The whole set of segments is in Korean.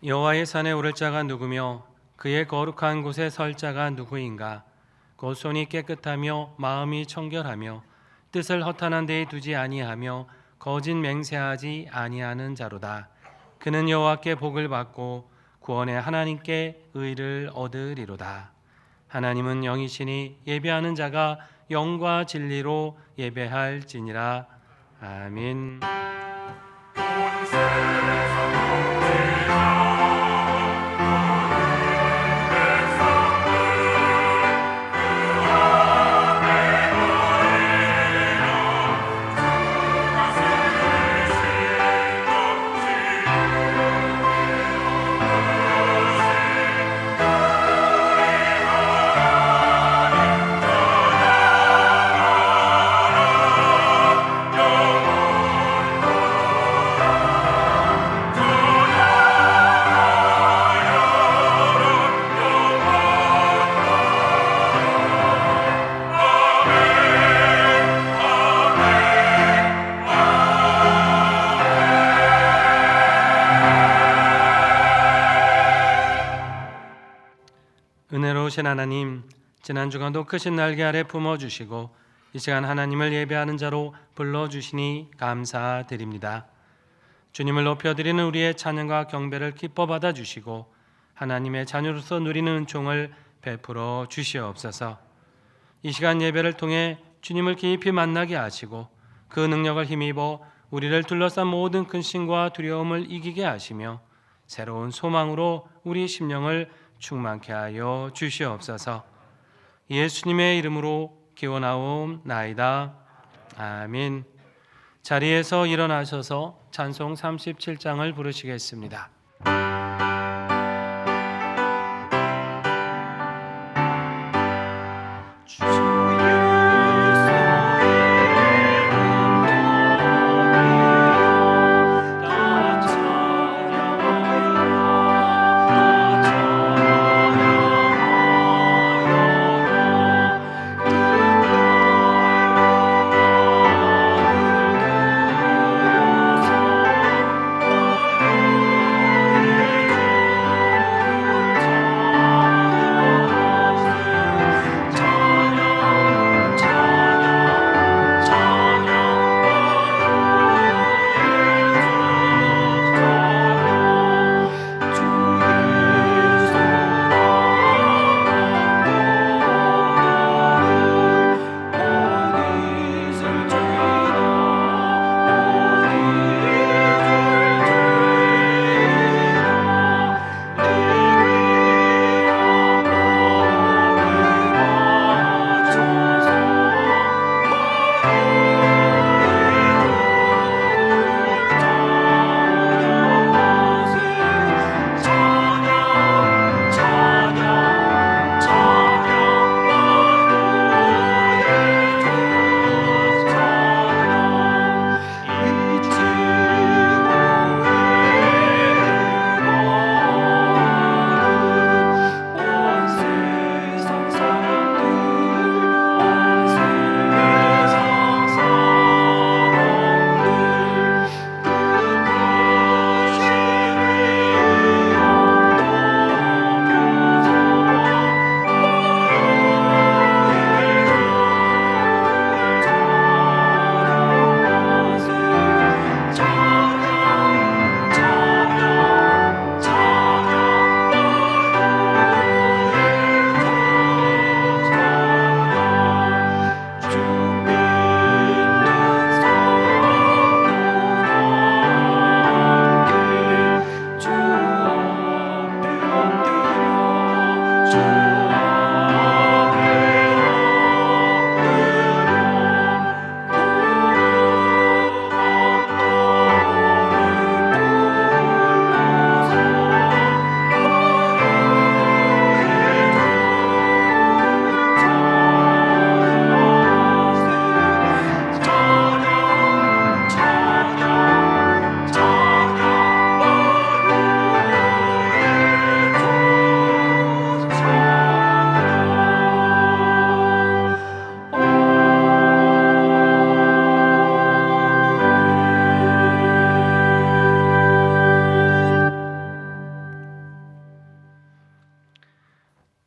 여호와의 산에 오를 자가 누구며 그의 거룩한 곳에 설 자가 누구인가? 곧 손이 깨끗하며 마음이 청결하며 뜻을 허탄한 데에 두지 아니하며 거짓 맹세하지 아니하는 자로다. 그는 여호와께 복을 받고 구원의 하나님께 의를 얻으리로다. 하나님은 영이시니 예배하는 자가 영과 진리로 예배할지니라. 아멘. 은혜로우신 하나님, 지난 주간도 크신 날개 아래 품어주시고 이 시간 하나님을 예배하는 자로 불러주시니 감사드립니다. 주님을 높여드리는 우리의 찬양과 경배를 기뻐 받아주시고 하나님의 자녀로서 누리는 은총을 베풀어 주시옵소서. 이 시간 예배를 통해 주님을 깊이 만나게 하시고 그 능력을 힘입어 우리를 둘러싼 모든 근심과 두려움을 이기게 하시며 새로운 소망으로 우리 심령을 충만케 하여 주시옵소서. 예수님의 이름으로 기원하옵나이다. 아멘. 자리에서 일어나셔서 찬송 37장을 부르시겠습니다.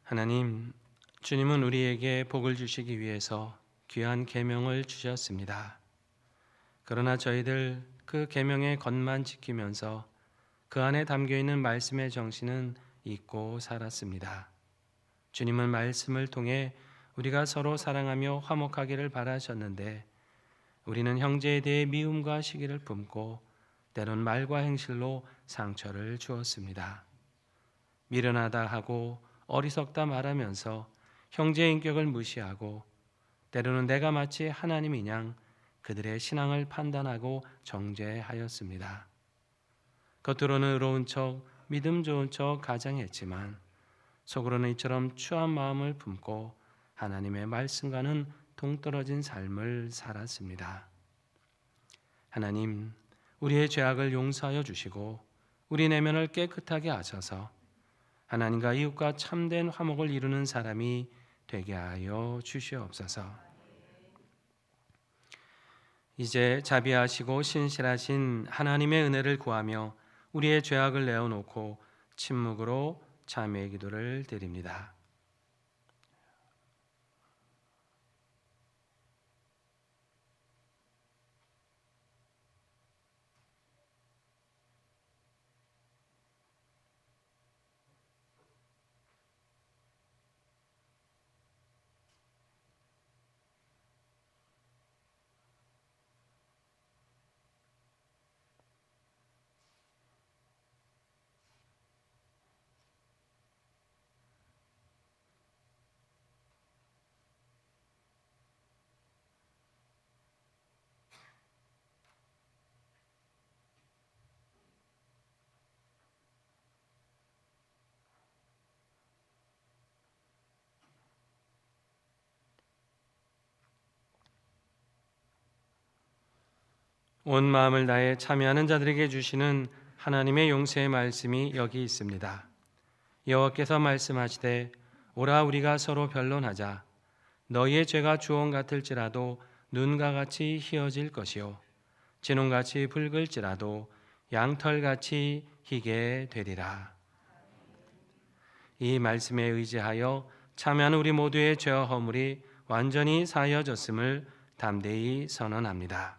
하나님, 주님은 우리에게 복을 주시기 위해서 귀한 계명을 주셨습니다. 그러나 저희들 그 계명의 것만 지키면서 그 안에 담겨 있는 말씀의 정신은 잊고 살았습니다. 주님은 말씀을 통해 우리가 서로 사랑하며 화목하기를 바라셨는데 우리는 형제에 대해 미움과 시기를 품고 때론 말과 행실로 상처를 주었습니다. 미련하다 하고 어리석다 말하면서 형제의 인격을 무시하고 때로는 내가 마치 하나님인 양 그들의 신앙을 판단하고 정죄하였습니다. 겉으로는 의로운 척, 믿음 좋은 척 가장했지만 속으로는 이처럼 추한 마음을 품고 하나님의 말씀과는 동떨어진 삶을 살았습니다. 하나님, 우리의 죄악을 용서하여 주시고 우리 내면을 깨끗하게 하셔서 하나님과 이웃과 참된 화목을 이루는 사람이 되게 하여 주시옵소서. 이제 자비하시고 신실하신 하나님의 은혜를 구하며 우리의 죄악을 내어놓고 침묵으로 참회의 기도를 드립니다. 온 마음을 다해 참여하는 자들에게 주시는 하나님의 용서의 말씀이 여기 있습니다. 여호와께서 말씀하시되 오라 우리가 서로 변론하자. 너희의 죄가 주홍 같을지라도 눈과 같이 희어질 것이요 진홍같이 붉을지라도 양털같이 희게 되리라. 이 말씀에 의지하여 참여하는 우리 모두의 죄와 허물이 완전히 사하여졌음을 담대히 선언합니다.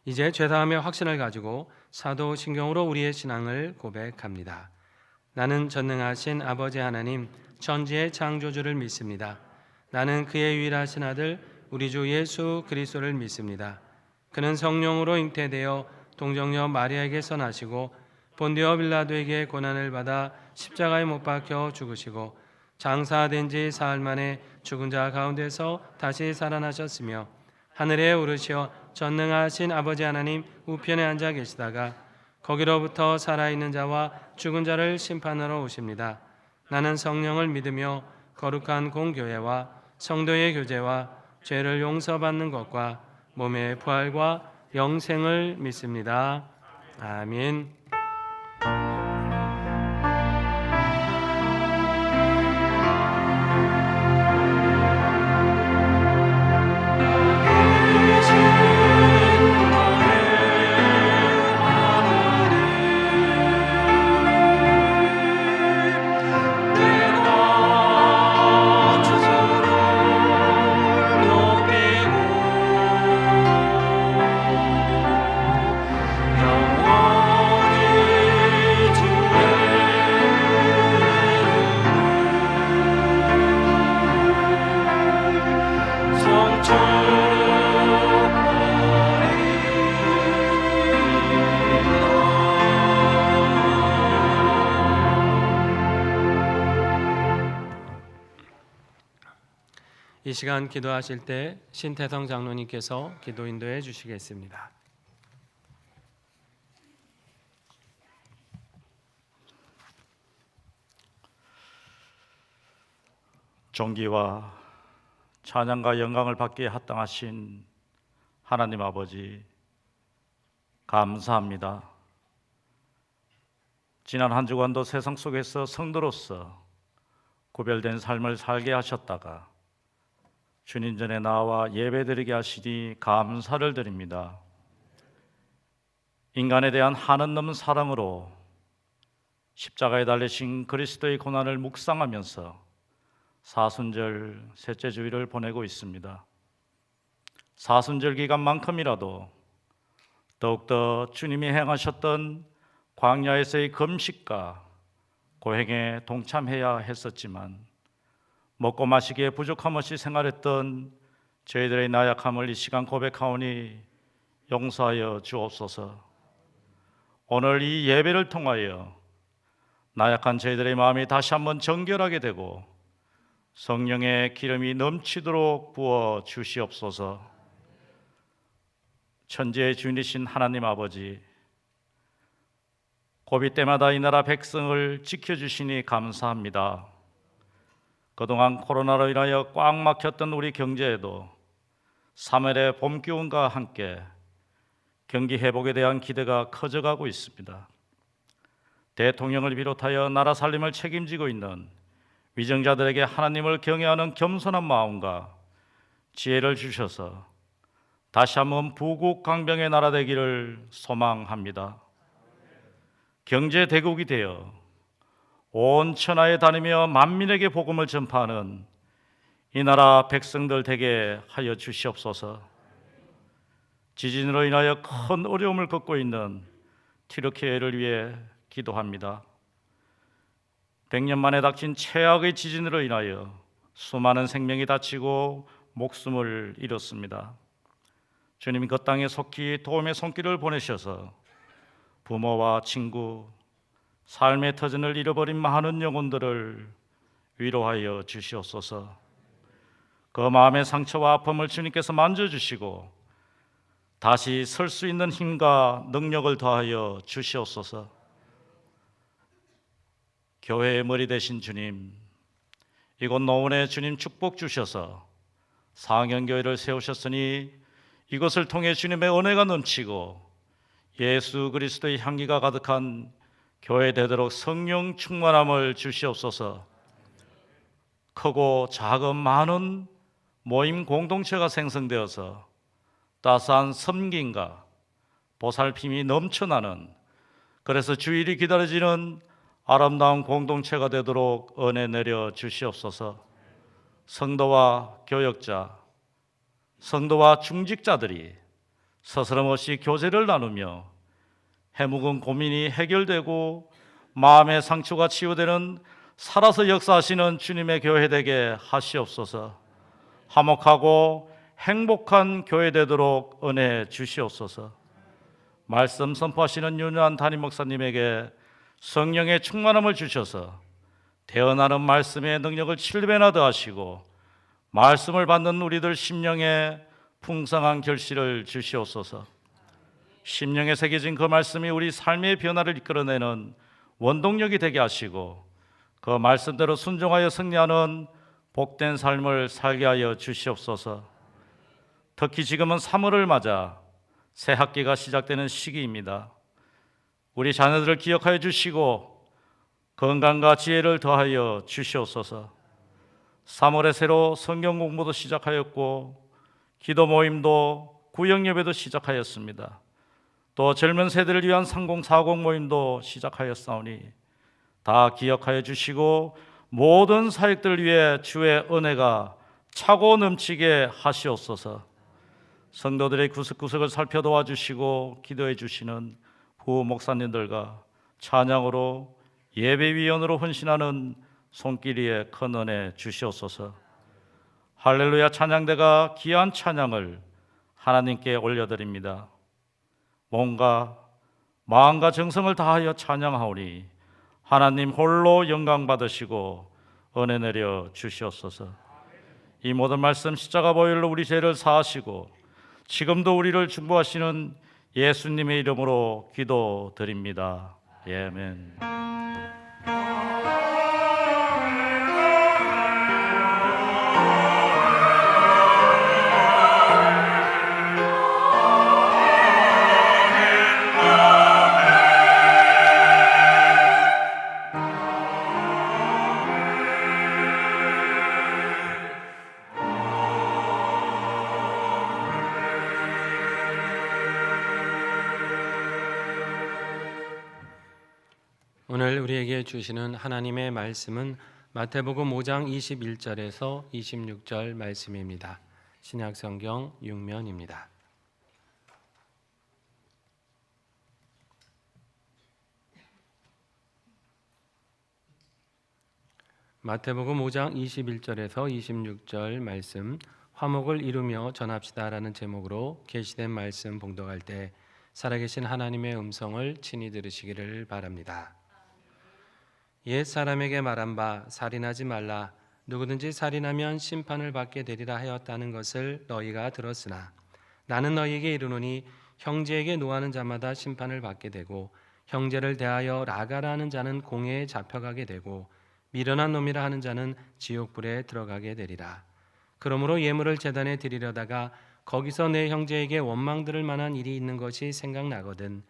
이제 죄사함의 확신을 가지고 사도신경으로 우리의 신앙을 고백합니다. 나는 전능하신 아버지 하나님 천지의 창조주를 믿습니다. 나는 그의 유일하신 아들 우리 주 예수 그리스도를 믿습니다. 그는 성령으로 잉태되어 동정녀 마리아에게서 나시고 본디오 빌라도에게 고난을 받아 십자가에 못 박혀 죽으시고 장사된 지 사흘 만에 죽은 자 가운데서 다시 살아나셨으며 하늘에 오르시어 전능하신 아버지 하나님 우편에 앉아 계시다가 거기로부터 살아있는 자와 죽은 자를 심판하러 오십니다. 나는 성령을 믿으며 거룩한 공교회와 성도의 교제와 죄를 용서받는 것과 몸의 부활과 영생을 믿습니다. 아멘. 이 시간 기도하실 때 신태성 장로님께서 기도 인도해 주시겠습니다. 존귀와 찬양과 영광을 받기에 합당하신 하나님 아버지 감사합니다. 지난 한 주간도 세상 속에서 성도로서 구별된 삶을 살게 하셨다가 주님 전에 나와 예배드리게 하시니 감사를 드립니다. 인간에 대한 한은 넘은 사랑으로 십자가에 달리신 그리스도의 고난을 묵상하면서 사순절 셋째 주일을 보내고 있습니다. 사순절 기간만큼이라도 더욱더 주님이 행하셨던 광야에서의 금식과 고행에 동참해야 했었지만 먹고 마시기에 부족함 없이 생활했던 저희들의 나약함을 이 시간 고백하오니 용서하여 주옵소서. 오늘 이 예배를 통하여 나약한 저희들의 마음이 다시 한번 정결하게 되고 성령의 기름이 넘치도록 부어 주시옵소서. 천지의 주인이신 하나님 아버지, 고비 때마다 이 나라 백성을 지켜주시니 감사합니다. 그동안 코로나로 인하여 꽉 막혔던 우리 경제에도 3월의 봄 기운과 함께 경기 회복에 대한 기대가 커져가고 있습니다. 대통령을 비롯하여 나라 살림을 책임지고 있는 위정자들에게 하나님을 경외하는 겸손한 마음과 지혜를 주셔서 다시 한번 부국강병의 나라 되기를 소망합니다. 경제 대국이 되어 온 천하에 다니며 만민에게 복음을 전파하는 이 나라 백성들 되게 하여 주시옵소서. 지진으로 인하여 큰 어려움을 겪고 있는 튀르키예를 위해 기도합니다. 100년 만에 닥친 최악의 지진으로 인하여 수많은 생명이 다치고 목숨을 잃었습니다. 주님, 그 땅에 속히 도움의 손길을 보내셔서 부모와 친구, 삶의 터전을 잃어버린 많은 영혼들을 위로하여 주시옵소서. 그 마음의 상처와 아픔을 주님께서 만져주시고 다시 설 수 있는 힘과 능력을 더하여 주시옵소서. 교회의 머리 되신 주님, 이곳 노원에 주님 축복 주셔서 상영교회를 세우셨으니 이것을 통해 주님의 은혜가 넘치고 예수 그리스도의 향기가 가득한 교회 되도록 성령 충만함을 주시옵소서. 크고 작은 많은 모임 공동체가 생성되어서 따스한 섬김과 보살핌이 넘쳐나는, 그래서 주일이 기다려지는 아름다운 공동체가 되도록 은혜 내려 주시옵소서. 성도와 교역자, 성도와 중직자들이 서스럼없이 교제를 나누며 해묵은 고민이 해결되고 마음의 상처가 치유되는 살아서 역사하시는 주님의 교회 되게 하시옵소서. 화목하고 행복한 교회 되도록 은혜 주시옵소서. 말씀 선포하시는 윤한 담임 목사님에게 성령의 충만함을 주셔서 대언하는 말씀의 능력을 7배나 더하시고 말씀을 받는 우리들 심령에 풍성한 결실을 주시옵소서. 심령에 새겨진 그 말씀이 우리 삶의 변화를 이끌어내는 원동력이 되게 하시고 그 말씀대로 순종하여 승리하는 복된 삶을 살게 하여 주시옵소서. 특히 지금은 3월을 맞아 새 학기가 시작되는 시기입니다. 우리 자녀들을 기억하여 주시고 건강과 지혜를 더하여 주시옵소서. 3월에 새로 성경 공부도 시작하였고 기도 모임도 구역 예배도 시작하였습니다. 또 젊은 세대를 위한 상공사공 모임도 시작하였사오니 다 기억하여 주시고 모든 사역들을 위해 주의 은혜가 차고 넘치게 하시옵소서. 성도들의 구석구석을 살펴 도와주시고 기도해 주시는 부 목사님들과 찬양으로 예배위원으로 헌신하는 손길이에 큰 은혜 주시옵소서. 할렐루야 찬양대가 귀한 찬양을 하나님께 올려드립니다. 몸과 마음과 정성을 다하여 찬양하오니 하나님 홀로 영광 받으시고 은혜 내려 주시옵소서. 이 모든 말씀 십자가 보혈로 우리 죄를 사하시고 지금도 우리를 중보하시는 예수님의 이름으로 기도드립니다. 아멘. 오늘 우리에게 주시는 하나님의 말씀은 마태복음 5장 21절에서 26절 말씀입니다. 신약성경 6면입니다. 마태복음 5장 21절에서 26절 말씀, 화목을 이루며 전합시다라는 제목으로 계시된 말씀 봉독할 때 살아계신 하나님의 음성을 친히 들으시기를 바랍니다. 옛 사람에게 말한 바 살인하지 말라, 누구든지 살인하면 심판을 받게 되리라 하였다는 것을 너희가 들었으나 나는 너희에게 이르노니 형제에게 노하는 자마다 심판을 받게 되고 형제를 대하여 라가라 하는 자는 공회에 잡혀가게 되고 미련한 놈이라 하는 자는 지옥불에 들어가게 되리라. 그러므로 예물을 제단에 드리려다가 거기서 내 형제에게 원망 들을 만한 일이 있는 것이 생각나거든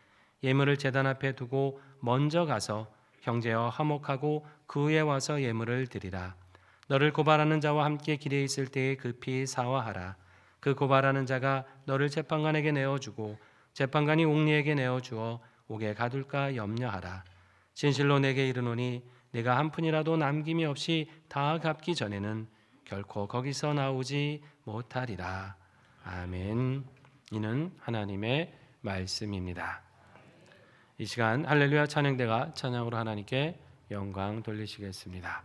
예물을 제단 앞에 두고 먼저 가서 형제와 화목하고 그 후에 와서 예물을 드리라. 너를 고발하는 자와 함께 길에 있을 때에 급히 사화하라. 그 고발하는 자가 너를 재판관에게 내어주고 재판관이 옥리에게 내어주어 옥에 가둘까 염려하라. 진실로 내게 이르노니 내가 한 푼이라도 남김이 없이 다 갚기 전에는 결코 거기서 나오지 못하리라. 아멘. 이는 하나님의 말씀입니다. 이 시간 할렐루야 찬양대가 찬양으로 하나님께 영광 돌리시겠습니다.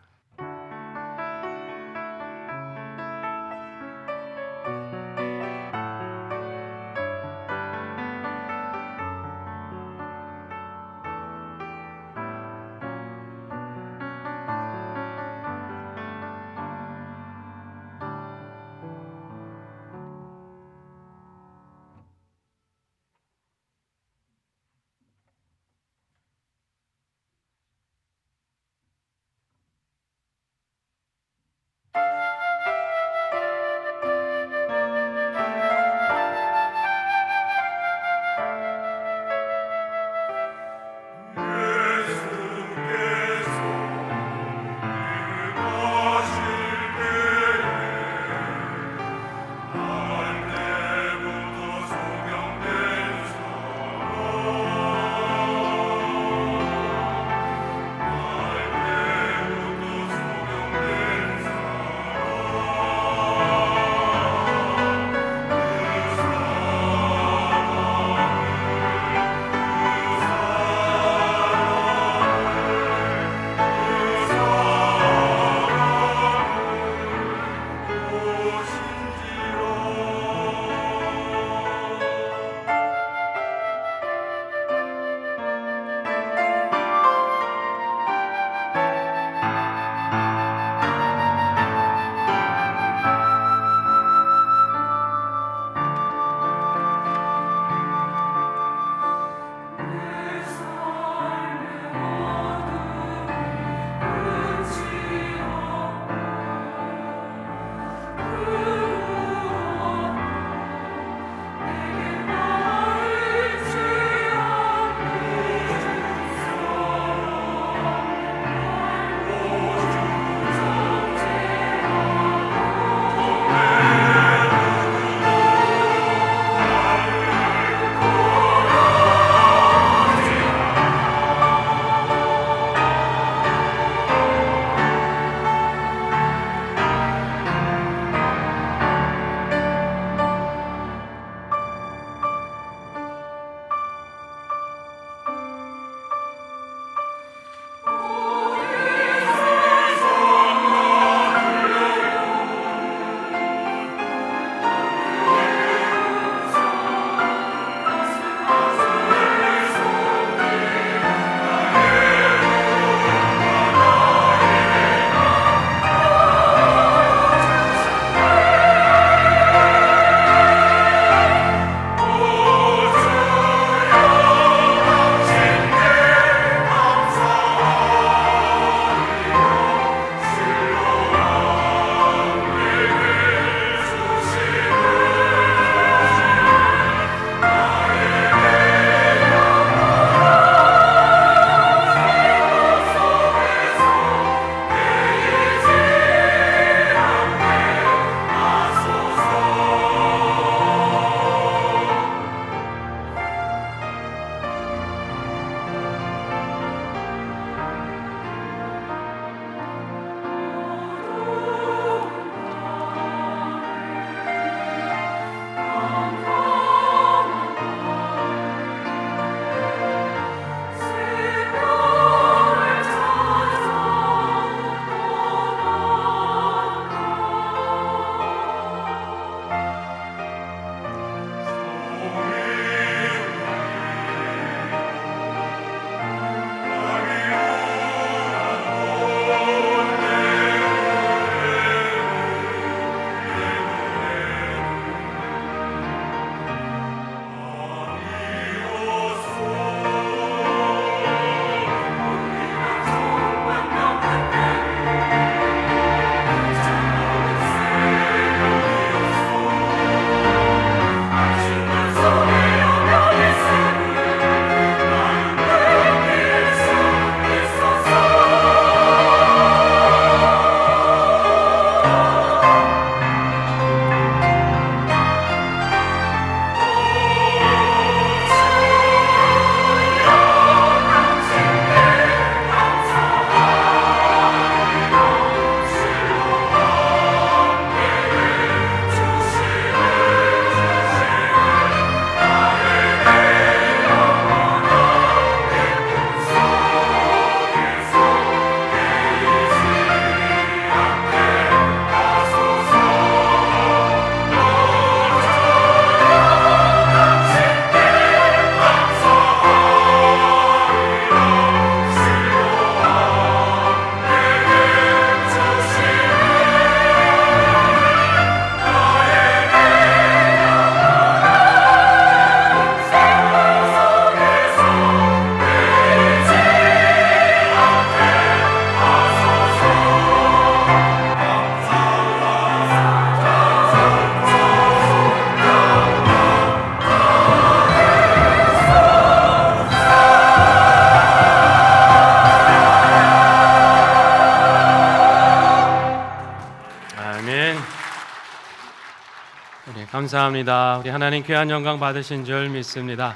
감사합니다. 우리 하나님 귀한 영광 받으신 줄 믿습니다.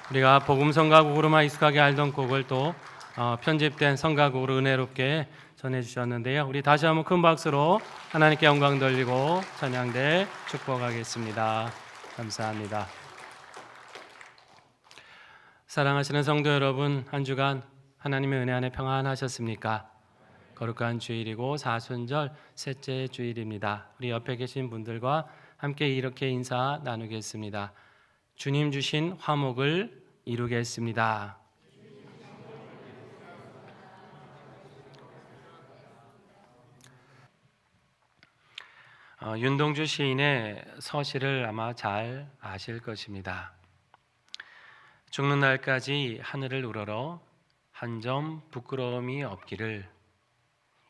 우리가 복음 성가곡으로만 익숙하게 알던 곡을 또 편집된 성가곡으로 은혜롭게 전해주셨는데요. 우리 다시 한번 큰 박수로 하나님께 영광 돌리고 찬양대 축복하겠습니다. 감사합니다. 사랑하시는 성도 여러분, 한 주간 하나님의 은혜 안에 평안하셨습니까? 거룩한 주일이고 사순절 셋째 주일입니다. 우리 옆에 계신 분들과 함께 이렇게 인사 나누겠습니다. 주님 주신 화목을 이루겠습니다. 윤동주 시인의 서시를 아마 잘 아실 것입니다. 죽는 날까지 하늘을 우러러 한 점 부끄러움이 없기를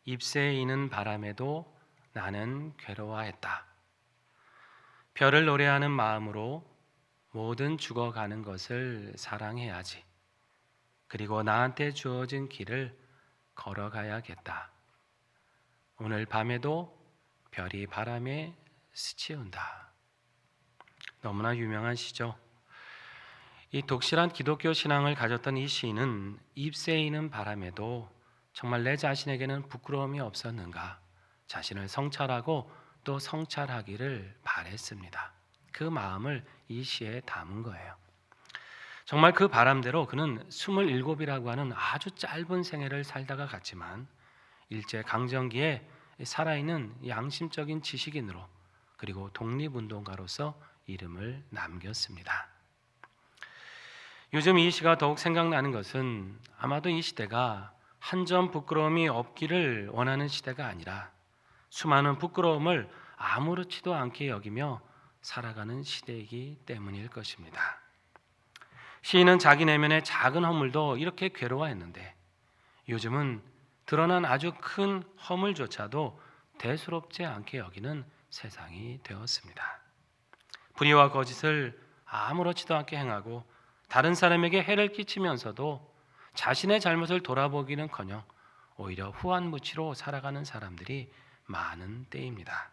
잎새에 이는 바람에도 나는 괴로워했다. 별을 노래하는 마음으로 모든 죽어가는 것을 사랑해야지. 그리고 나한테 주어진 길을 걸어가야겠다. 오늘 밤에도 별이 바람에 스치운다. 너무나 유명한 시죠. 이 독실한 기독교 신앙을 가졌던 이 시인은 잎새에 이는 바람에도 정말 내 자신에게는 부끄러움이 없었는가? 자신을 성찰하고 또 성찰하기를 바랬습니다. 그 마음을 이 시에 담은 거예요. 정말 그 바람대로 그는 27이라고 하는 아주 짧은 생애를 살다가 갔지만 일제 강점기에 살아있는 양심적인 지식인으로 그리고 독립운동가로서 이름을 남겼습니다. 요즘 이 시가 더욱 생각나는 것은 아마도 이 시대가 한 점 부끄러움이 없기를 원하는 시대가 아니라 수많은 부끄러움을 아무렇지도 않게 여기며 살아가는 시대이기 때문일 것입니다. 시인은 자기 내면의 작은 허물도 이렇게 괴로워했는데 요즘은 드러난 아주 큰 허물조차도 대수롭지 않게 여기는 세상이 되었습니다. 불의와 거짓을 아무렇지도 않게 행하고 다른 사람에게 해를 끼치면서도 자신의 잘못을 돌아보기는커녕 오히려 후한무치로 살아가는 사람들이 많은 때입니다.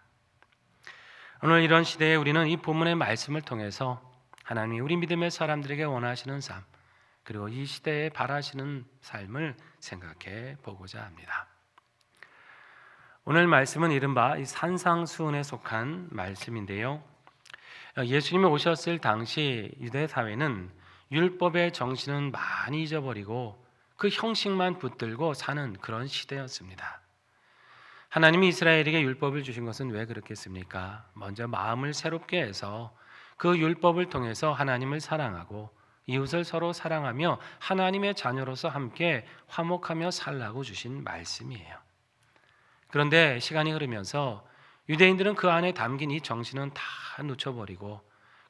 오늘 이런 시대에 우리는 이 본문의 말씀을 통해서 하나님이 우리 믿음의 사람들에게 원하시는 삶 그리고 이 시대에 바라시는 삶을 생각해 보고자 합니다. 오늘 말씀은 이른바 이 산상수훈에 속한 말씀인데요. 예수님이 오셨을 당시 유대 사회는 율법의 정신은 많이 잊어버리고 그 형식만 붙들고 사는 그런 시대였습니다. 하나님이 이스라엘에게 율법을 주신 것은 왜 그렇겠습니까? 먼저 마음을 새롭게 해서 그 율법을 통해서 하나님을 사랑하고 이웃을 서로 사랑하며 하나님의 자녀로서 함께 화목하며 살라고 주신 말씀이에요. 그런데 시간이 흐르면서 유대인들은 그 안에 담긴 이 정신은 다 놓쳐버리고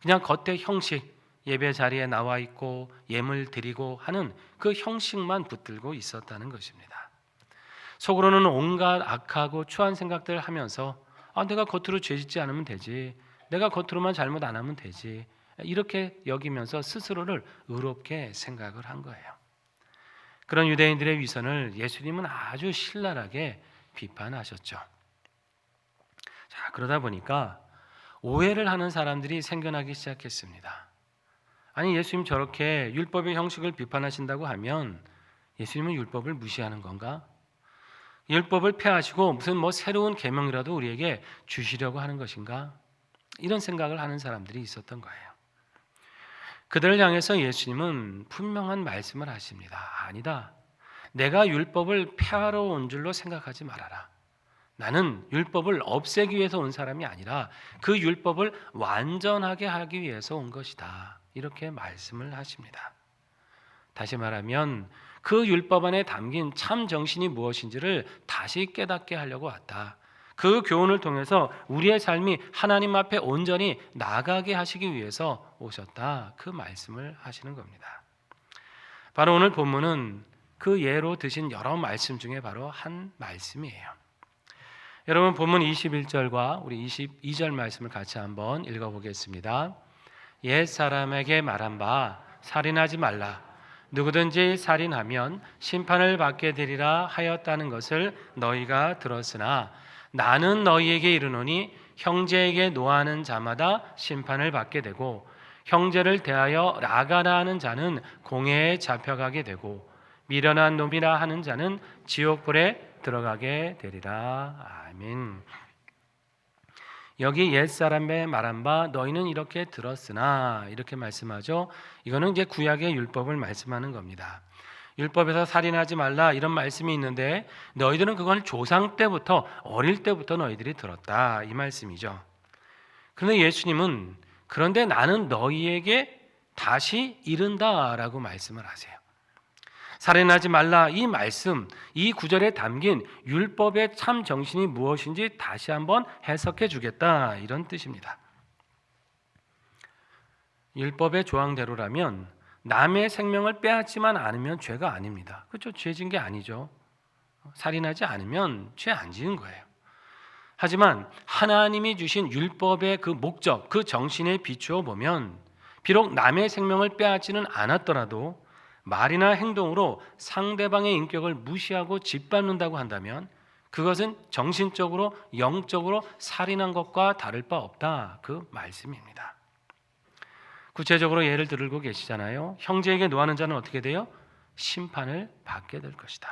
그냥 겉의 형식, 예배 자리에 나와 있고 예물 드리고 하는 그 형식만 붙들고 있었다는 것입니다. 속으로는 온갖 악하고 추한 생각들을 하면서 내가 겉으로 죄짓지 않으면 되지, 내가 겉으로만 잘못 안 하면 되지, 이렇게 여기면서 스스로를 의롭게 생각을 한 거예요. 그런 유대인들의 위선을 예수님은 아주 신랄하게 비판하셨죠. 자, 그러다 보니까 오해를 하는 사람들이 생겨나기 시작했습니다. 아니, 예수님 저렇게 율법의 형식을 비판하신다고 하면 예수님은 율법을 무시하는 건가? 율법을 폐하시고 무슨 새로운 계명이라도 우리에게 주시려고 하는 것인가? 이런 생각을 하는 사람들이 있었던 거예요. 그들을 향해서 예수님은 분명한 말씀을 하십니다. 아니다. 내가 율법을 폐하러 온 줄로 생각하지 말아라. 나는 율법을 없애기 위해서 온 사람이 아니라 그 율법을 완전하게 하기 위해서 온 것이다. 이렇게 말씀을 하십니다. 다시 말하면 그 율법 안에 담긴 참 정신이 무엇인지를 다시 깨닫게 하려고 왔다. 그 교훈을 통해서 우리의 삶이 하나님 앞에 온전히 나가게 하시기 위해서 오셨다. 그 말씀을 하시는 겁니다. 바로 오늘 본문은 그 예로 드신 여러 말씀 중에 바로 한 말씀이에요. 여러분 본문 21절과 우리 22절 말씀을 같이 한번 읽어보겠습니다. 옛 사람에게 말한 바 살인하지 말라. 누구든지 살인하면 심판을 받게 되리라 하였다는 것을 너희가 들었으나 나는 너희에게 이르노니 형제에게 노하는 자마다 심판을 받게 되고 형제를 대하여 라가라 하는 자는 공회에 잡혀가게 되고 미련한 놈이라 하는 자는 지옥불에 들어가게 되리라. 아멘. 여기 옛사람의 말한 바 너희는 이렇게 들었으나 이렇게 말씀하죠. 이거는 이제 구약의 율법을 말씀하는 겁니다. 율법에서 살인하지 말라 이런 말씀이 있는데 너희들은 그걸 조상 때부터 어릴 때부터 너희들이 들었다 이 말씀이죠. 그런데 예수님은 그런데 나는 너희에게 다시 이른다라고 말씀을 하세요. 살인하지 말라 이 말씀, 이 구절에 담긴 율법의 참 정신이 무엇인지 다시 한번 해석해 주겠다 이런 뜻입니다. 율법의 조항대로라면 남의 생명을 빼앗지만 않으면 죄가 아닙니다. 그렇죠? 죄 진 게 아니죠. 살인하지 않으면 죄 안 지은 거예요. 하지만 하나님이 주신 율법의 그 목적, 그 정신에 비추어 보면 비록 남의 생명을 빼앗지는 않았더라도 말이나 행동으로 상대방의 인격을 무시하고 짓밟는다고 한다면 그것은 정신적으로 영적으로 살인한 것과 다를 바 없다 그 말씀입니다. 구체적으로 예를 들고 계시잖아요. 형제에게 노하는 자는 어떻게 돼요? 심판을 받게 될 것이다.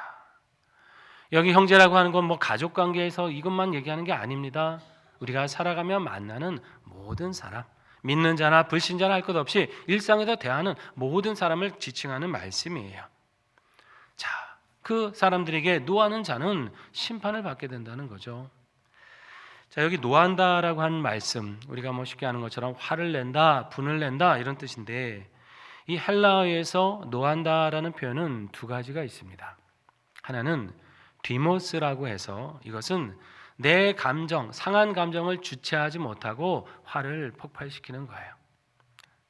여기 형제라고 하는 건 뭐 가족 관계에서 이것만 얘기하는 게 아닙니다. 우리가 살아가며 만나는 모든 사람, 믿는 자나 불신자나 할 것 없이 일상에서 대하는 모든 사람을 지칭하는 말씀이에요. 자, 그 사람들에게 노하는 자는 심판을 받게 된다는 거죠. 자, 여기 노한다라고 하는 말씀, 우리가 뭐 쉽게 아는 것처럼 화를 낸다, 분을 낸다 이런 뜻인데 이 헬라어에서 노한다라는 표현은 두 가지가 있습니다. 하나는 디모스라고 해서 이것은 내 감정, 상한 감정을 주체하지 못하고 화를 폭발시키는 거예요.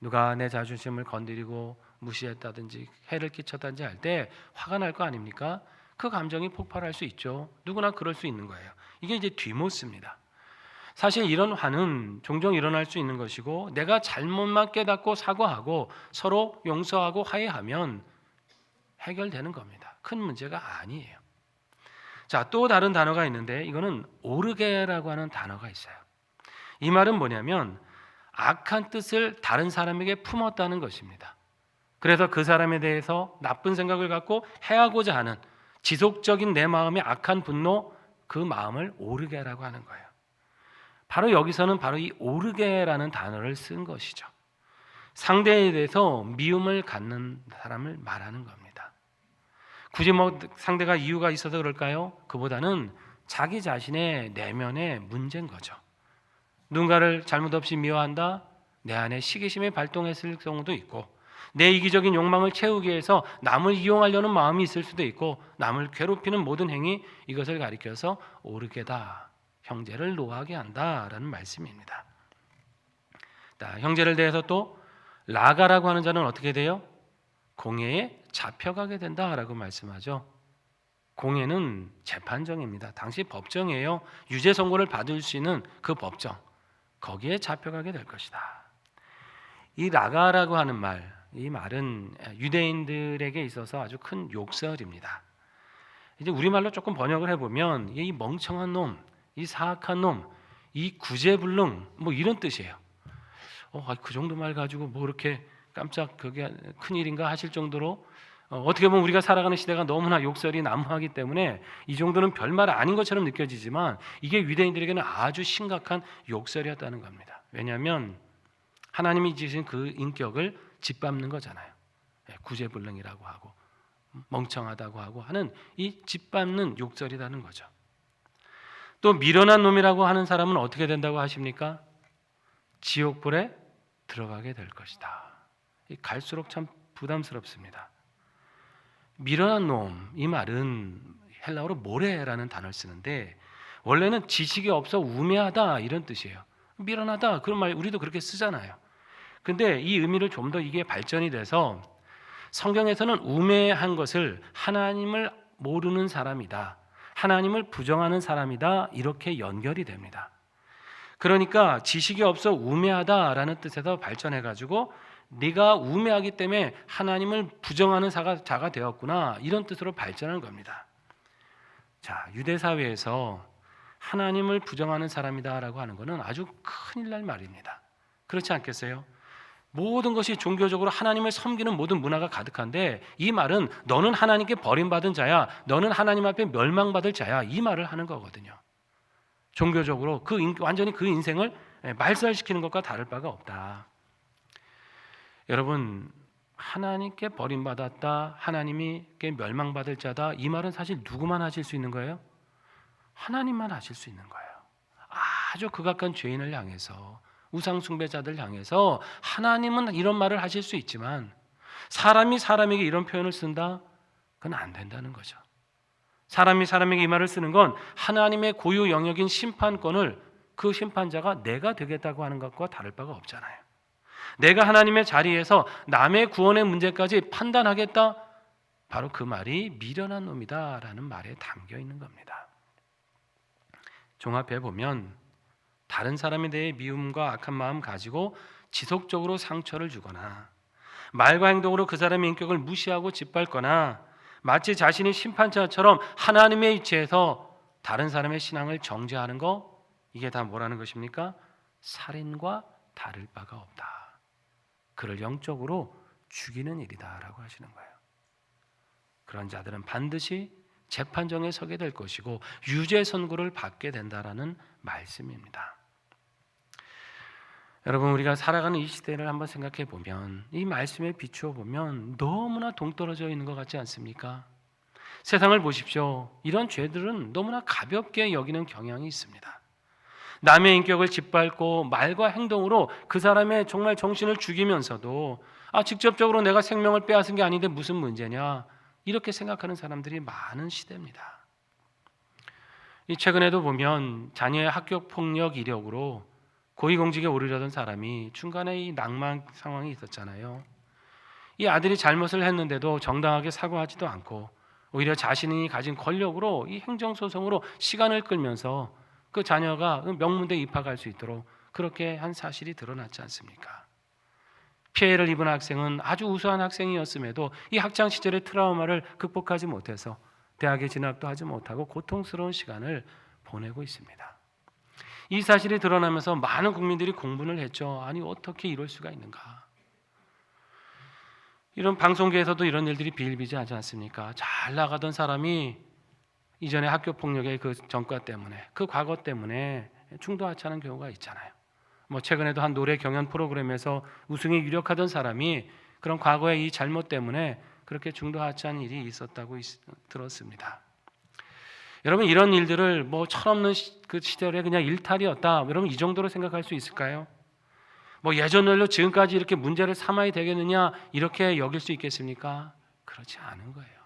누가 내 자존심을 건드리고 무시했다든지 해를 끼쳤다든지 할 때 화가 날 거 아닙니까? 그 감정이 폭발할 수 있죠. 누구나 그럴 수 있는 거예요. 이게 이제 디모스입니다. 사실 이런 화는 종종 일어날 수 있는 것이고 내가 잘못만 깨닫고 사과하고 서로 용서하고 화해하면 해결되는 겁니다. 큰 문제가 아니에요. 자, 또 다른 단어가 있는데 이거는 오르게라고 하는 단어가 있어요. 이 말은 뭐냐면 악한 뜻을 다른 사람에게 품었다는 것입니다. 그래서 그 사람에 대해서 나쁜 생각을 갖고 해하고자 하는 지속적인 내 마음의 악한 분노, 그 마음을 오르게라고 하는 거예요. 바로 여기서는 바로 이 오르게라는 단어를 쓴 것이죠. 상대에 대해서 미움을 갖는 사람을 말하는 겁니다. 굳이 뭐 상대가 이유가 있어서 그럴까요? 그보다는 자기 자신의 내면의 문제인 거죠. 누군가를 잘못 없이 미워한다? 내 안에 시기심이 발동했을 경우도 있고 내 이기적인 욕망을 채우기 위해서 남을 이용하려는 마음이 있을 수도 있고 남을 괴롭히는 모든 행위, 이것을 가리켜서 오르게다, 형제를 노하게 한다라는 말씀입니다. 자, 형제를 대해서 또 라가라고 하는 자는 어떻게 돼요? 공회에 잡혀가게 된다라고 말씀하죠. 공회는 재판정입니다. 당시 법정이에요. 유죄 선고를 받을 수 있는 그 법정, 거기에 잡혀가게 될 것이다. 이 라가라고 하는 말, 이 말은 유대인들에게 있어서 아주 큰 욕설입니다. 이제 우리말로 조금 번역을 해보면 이 멍청한 놈, 이 사악한 놈, 이 구제불능 뭐 이런 뜻이에요. 그 정도 말 가지고 뭐 이렇게 깜짝 그게 큰일인가 하실 정도로 어떻게 보면 우리가 살아가는 시대가 너무나 욕설이 난무하기 때문에 이 정도는 별말 아닌 것처럼 느껴지지만 이게 유대인들에게는 아주 심각한 욕설이었다는 겁니다. 왜냐하면 하나님이 지으신 그 인격을 짓밟는 거잖아요. 구제불능이라고 하고 멍청하다고 하고 하는 이 짓밟는 욕설이라는 거죠. 또 미련한 놈이라고 하는 사람은 어떻게 된다고 하십니까? 지옥불에 들어가게 될 것이다. 갈수록 참 부담스럽습니다. 미련한 놈, 이 말은 헬라어로 모레라는 단어를 쓰는데 원래는 지식이 없어 우매하다 이런 뜻이에요. 미련하다 그런 말 우리도 그렇게 쓰잖아요. 근데 이 의미를 좀 더 이게 발전이 돼서 성경에서는 우매한 것을 하나님을 모르는 사람이다, 하나님을 부정하는 사람이다 이렇게 연결이 됩니다. 그러니까 지식이 없어 우매하다라는 뜻에서 발전해가지고 네가 우매하기 때문에 하나님을 부정하는 자가 되었구나 이런 뜻으로 발전한 겁니다. 자, 유대 사회에서 하나님을 부정하는 사람이다라고 하는 것은 아주 큰일 날 말입니다. 그렇지 않겠어요? 모든 것이 종교적으로 하나님을 섬기는 모든 문화가 가득한데 이 말은 너는 하나님께 버림받은 자야, 너는 하나님 앞에 멸망받을 자야, 이 말을 하는 거거든요. 종교적으로 완전히 그 인생을 말살시키는 것과 다를 바가 없다. 여러분, 하나님께 버림받았다, 하나님께 멸망받을 자다, 이 말은 사실 누구만 하실 수 있는 거예요? 하나님만 하실 수 있는 거예요. 아주 극악한 죄인을 향해서, 우상 숭배자들 향해서 하나님은 이런 말을 하실 수 있지만 사람이 사람에게 이런 표현을 쓴다? 그건 안 된다는 거죠. 사람이 사람에게 이 말을 쓰는 건 하나님의 고유 영역인 심판권을 그 심판자가 내가 되겠다고 하는 것과 다를 바가 없잖아요. 내가 하나님의 자리에서 남의 구원의 문제까지 판단하겠다? 바로 그 말이 미련한 놈이다라는 말에 담겨 있는 겁니다. 종합해 보면 다른 사람에 대해 미움과 악한 마음 가지고 지속적으로 상처를 주거나 말과 행동으로 그 사람의 인격을 무시하고 짓밟거나 마치 자신이 심판자처럼 하나님의 위치에서 다른 사람의 신앙을 정죄하는 거, 이게 다 뭐라는 것입니까? 살인과 다를 바가 없다. 그를 영적으로 죽이는 일이다라고 하시는 거예요. 그런 자들은 반드시 재판정에 서게 될 것이고 유죄 선고를 받게 된다라는 말씀입니다. 여러분, 우리가 살아가는 이 시대를 한번 생각해 보면 이 말씀에 비추어 보면 너무나 동떨어져 있는 것 같지 않습니까? 세상을 보십시오. 이런 죄들은 너무나 가볍게 여기는 경향이 있습니다. 남의 인격을 짓밟고 말과 행동으로 그 사람의 정말 정신을 죽이면서도 직접적으로 내가 생명을 빼앗은 게 아닌데 무슨 문제냐, 이렇게 생각하는 사람들이 많은 시대입니다. 최근에도 보면 자녀의 학교 폭력 이력으로 고위공직에 오르려던 사람이 중간에 이 낭만 상황이 있었잖아요. 이 아들이 잘못을 했는데도 정당하게 사과하지도 않고 오히려 자신이 가진 권력으로 이 행정소송으로 시간을 끌면서 그 자녀가 명문대에 입학할 수 있도록 그렇게 한 사실이 드러났지 않습니까? 피해를 입은 학생은 아주 우수한 학생이었음에도 이 학창 시절의 트라우마를 극복하지 못해서 대학에 진학도 하지 못하고 고통스러운 시간을 보내고 있습니다. 이 사실이 드러나면서 많은 국민들이 공분을 했죠. 아니, 어떻게 이럴 수가 있는가? 이런 방송계에서도 이런 일들이 비일비재하지 않습니까? 잘 나가던 사람이 이전에 학교 폭력의 그 전과 때문에, 그 과거 때문에 중도하차하는 경우가 있잖아요. 최근에도 한 노래 경연 프로그램에서 우승에 유력하던 사람이 그런 과거의 이 잘못 때문에 그렇게 중도하차한 일이 있었다고 들었습니다. 여러분, 이런 일들을 철없는 그 시절에 그냥 일탈이었다, 여러분 이 정도로 생각할 수 있을까요? 예전 일로 지금까지 이렇게 문제를 삼아야 되겠느냐, 이렇게 여길 수 있겠습니까? 그렇지 않은 거예요.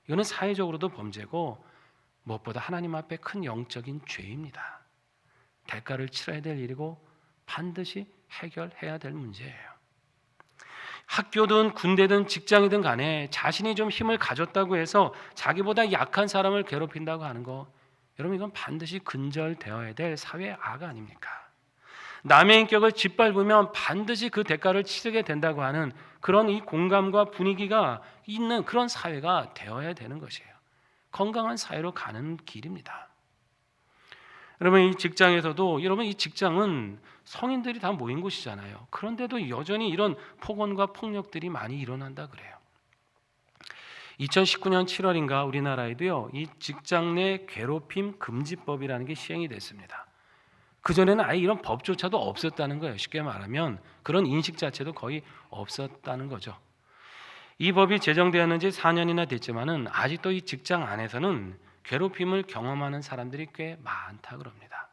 이거는 사회적으로도 범죄고 무엇보다 하나님 앞에 큰 영적인 죄입니다. 대가를 치러야 될 일이고 반드시 해결해야 될 문제예요. 학교든 군대든 직장이든 간에 자신이 좀 힘을 가졌다고 해서 자기보다 약한 사람을 괴롭힌다고 하는 거, 여러분 이건 반드시 근절되어야 될 사회의 악 아닙니까? 남의 인격을 짓밟으면 반드시 그 대가를 치르게 된다고 하는 그런 이 공감과 분위기가 있는 그런 사회가 되어야 되는 것이에요. 건강한 사회로 가는 길입니다. 여러분, 이 직장에서도, 여러분 이 직장은 성인들이 다 모인 곳이잖아요. 그런데도 여전히 이런 폭언과 폭력들이 많이 일어난다 그래요. 2019년 7월인가 우리나라에도요, 이 직장 내 괴롭힘 금지법이라는 게 시행이 됐습니다. 그전에는 아예 이런 법조차도 없었다는 거예요. 쉽게 말하면 그런 인식 자체도 거의 없었다는 거죠. 이 법이 제정되었는 지 4년이나 됐지만은 아직도 이 직장 안에서는 괴롭힘을 경험하는 사람들이 꽤 많다 그럽니다.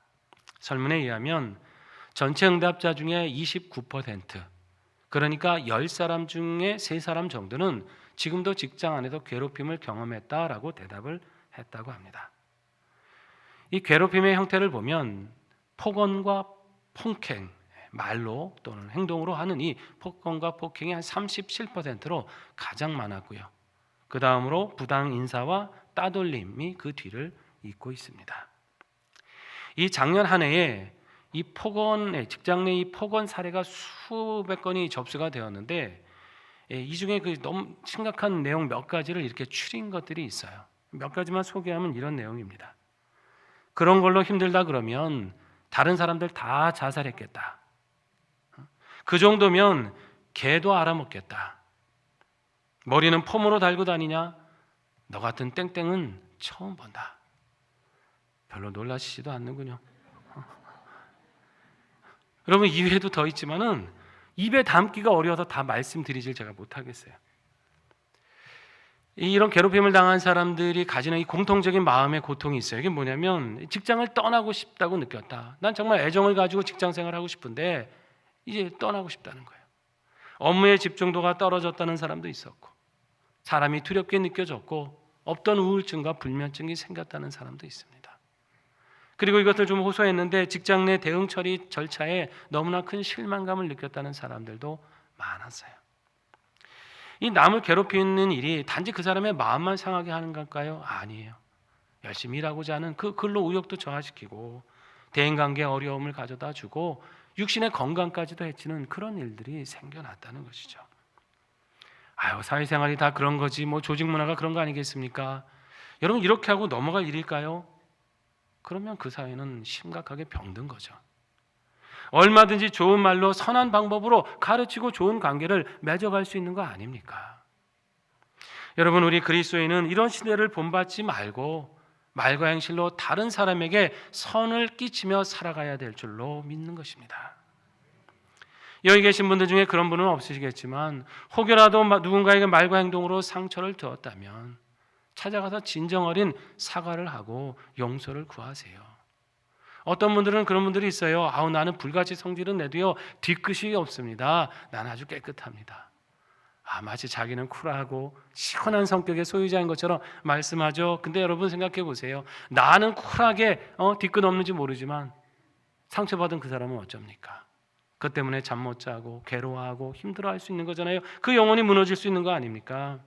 설문에 의하면 전체 응답자 중에 29%, 그러니까 10사람 중에 3사람 정도는 지금도 직장 안에서 괴롭힘을 경험했다라고 대답을 했다고 합니다. 이 괴롭힘의 형태를 보면 폭언과 폭행, 말로 또는 행동으로 하는 이 폭언과 폭행이 한 37%로 가장 많았고요. 그 다음으로 부당 인사와 따돌림이 그 뒤를 잇고 있습니다. 이 작년 한 해에 이 폭언, 직장 내 이 폭언 사례가 수백 건이 접수가 되었는데, 이 중에 그 너무 심각한 내용 몇 가지를 이렇게 추린 것들이 있어요. 몇 가지만 소개하면 이런 내용입니다. 그런 걸로 힘들다 그러면 다른 사람들 다 자살했겠다. 그 정도면 개도 알아먹겠다. 머리는 폼으로 달고 다니냐? 너 같은 땡땡은 처음 본다. 별로 놀라시지도 않는군요. 여러분, 이외에도 더 있지만은 입에 담기가 어려워서 다 말씀드리질 제가 못하겠어요. 이런 괴롭힘을 당한 사람들이 가지는 이 공통적인 마음의 고통이 있어요. 이게 뭐냐면 직장을 떠나고 싶다고 느꼈다. 난 정말 애정을 가지고 직장 생활하고 싶은데 이제 떠나고 싶다는 거예요. 업무의 집중도가 떨어졌다는 사람도 있었고, 사람이 두렵게 느껴졌고, 없던 우울증과 불면증이 생겼다는 사람도 있습니다. 그리고 이것을 좀 호소했는데 직장 내 대응 처리 절차에 너무나 큰 실망감을 느꼈다는 사람들도 많았어요. 이 남을 괴롭히는 일이 단지 그 사람의 마음만 상하게 하는 걸까요? 아니에요. 열심히 일하고자 하는 그 근로 의욕도 저하시키고 대인관계에 어려움을 가져다 주고 육신의 건강까지도 해치는 그런 일들이 생겨났다는 것이죠. 아유, 사회생활이 다 그런 거지, 뭐 조직 문화가 그런 거 아니겠습니까? 여러분, 이렇게 하고 넘어갈 일일까요? 그러면 그 사회는 심각하게 병든 거죠. 얼마든지 좋은 말로 선한 방법으로 가르치고 좋은 관계를 맺어갈 수 있는 거 아닙니까? 여러분, 우리 그리스도인은 이런 시대를 본받지 말고 말과 행실로 다른 사람에게 선을 끼치며 살아가야 될 줄로 믿는 것입니다. 여기 계신 분들 중에 그런 분은 없으시겠지만 혹여라도 누군가에게 말과 행동으로 상처를 주었다면 찾아가서 진정 어린 사과를 하고 용서를 구하세요. 어떤 분들은 그런 분들이 있어요. 아우, 나는 불같이 성질은 내도요 뒤끝이 없습니다. 나는 아주 깨끗합니다. 마치 자기는 쿨하고 시원한 성격의 소유자인 것처럼 말씀하죠. 근데 여러분 생각해 보세요. 나는 쿨하게 뒤끝 없는지 모르지만 상처받은 그 사람은 어쩝니까? 그것 때문에 잠 못 자고 괴로워하고 힘들어할 수 있는 거잖아요. 그 영혼이 무너질 수 있는 거 아닙니까?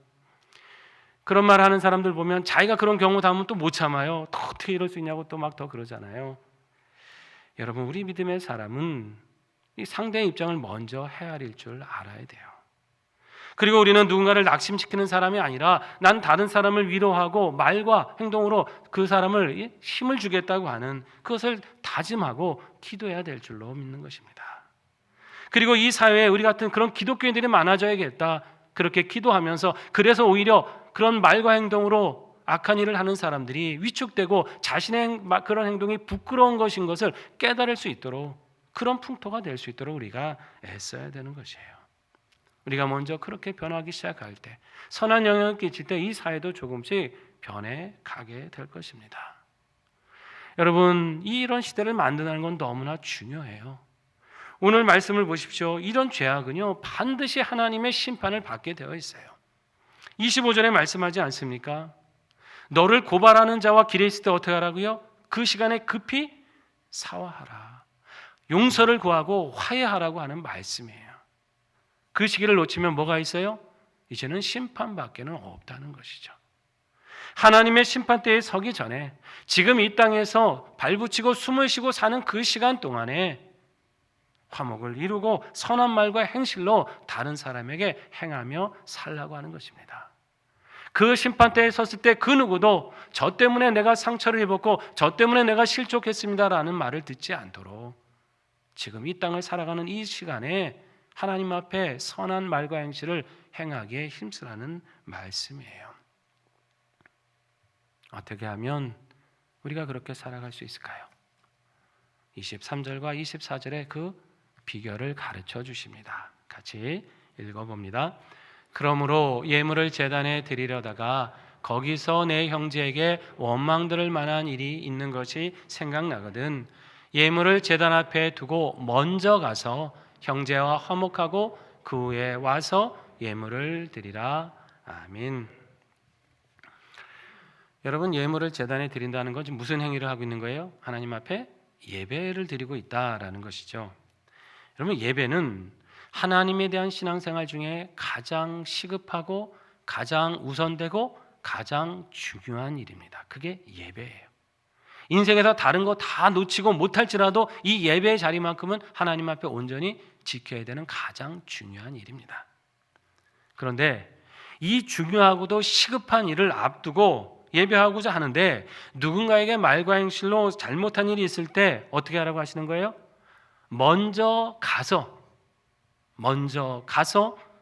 그런 말 하는 사람들 보면 자기가 그런 경우 닿으면 또 못 참아요. 또 어떻게 이럴 수 있냐고 또 막 더 그러잖아요. 여러분, 우리 믿음의 사람은 이 상대의 입장을 먼저 헤아릴 줄 알아야 돼요. 그리고 우리는 누군가를 낙심시키는 사람이 아니라 난 다른 사람을 위로하고 말과 행동으로 그 사람을 힘을 주겠다고 하는 그것을 다짐하고 기도해야 될 줄로 믿는 것입니다. 그리고 이 사회에 우리 같은 그런 기독교인들이 많아져야겠다. 그렇게 기도하면서 그래서 오히려 그런 말과 행동으로 악한 일을 하는 사람들이 위축되고 자신의 그런 행동이 부끄러운 것인 것을 깨달을 수 있도록 그런 풍토가 될 수 있도록 우리가 애써야 되는 것이에요. 우리가 먼저 그렇게 변하기 시작할 때 선한 영향을 끼칠 때 이 사회도 조금씩 변해가게 될 것입니다. 여러분, 이런 시대를 만드는 건 너무나 중요해요. 오늘 말씀을 보십시오. 이런 죄악은요 반드시 하나님의 심판을 받게 되어 있어요. 25절에 말씀하지 않습니까? 너를 고발하는 자와 길에 있을 때 어떻게 하라고요? 그 시간에 급히 사화하라. 용서를 구하고 화해하라고 하는 말씀이에요. 그 시기를 놓치면 뭐가 있어요? 이제는 심판밖에는 없다는 것이죠. 하나님의 심판대에 서기 전에 지금 이 땅에서 발붙이고 숨을 쉬고 사는 그 시간 동안에 화목을 이루고 선한 말과 행실로 다른 사람에게 행하며 살라고 하는 것입니다. 그 심판대에 섰을 때 그 누구도 저 때문에 내가 상처를 입었고 저 때문에 내가 실족했습니다라는 말을 듣지 않도록 지금 이 땅을 살아가는 이 시간에 하나님 앞에 선한 말과 행실을 행하기에 힘쓰라는 말씀이에요. 어떻게 하면 우리가 그렇게 살아갈 수 있을까요? 23절과 24절에 그 비결을 가르쳐 주십니다. 같이 읽어봅니다. 그러므로 예물을 제단에 드리려다가 거기서 내 형제에게 원망 들을 만한 일이 있는 것이 생각나거든 예물을 제단 앞에 두고 먼저 가서 형제와 화목하고 그 후에 와서 예물을 드리라. 아멘. 여러분, 예물을 제단에 드린다는 건 지금 무슨 행위를 하고 있는 거예요? 하나님 앞에 예배를 드리고 있다라는 것이죠. 여러분, 예배는 하나님에 대한 신앙생활 중에 가장 시급하고 가장 우선되고 가장 중요한 일입니다. 그게 예배예요. 인생에서 다른 거 다 놓치고 못할지라도 이 예배의 자리만큼은 하나님 앞에 온전히 지켜야 되는 가장 중요한 일입니다. 그런데 이 중요하고도 시급한 일을 앞두고 예배하고자 하는데 누군가에게 말과 행실로 잘못한 일이 있을 때 어떻게 하라고 하시는 거예요? 먼저 가서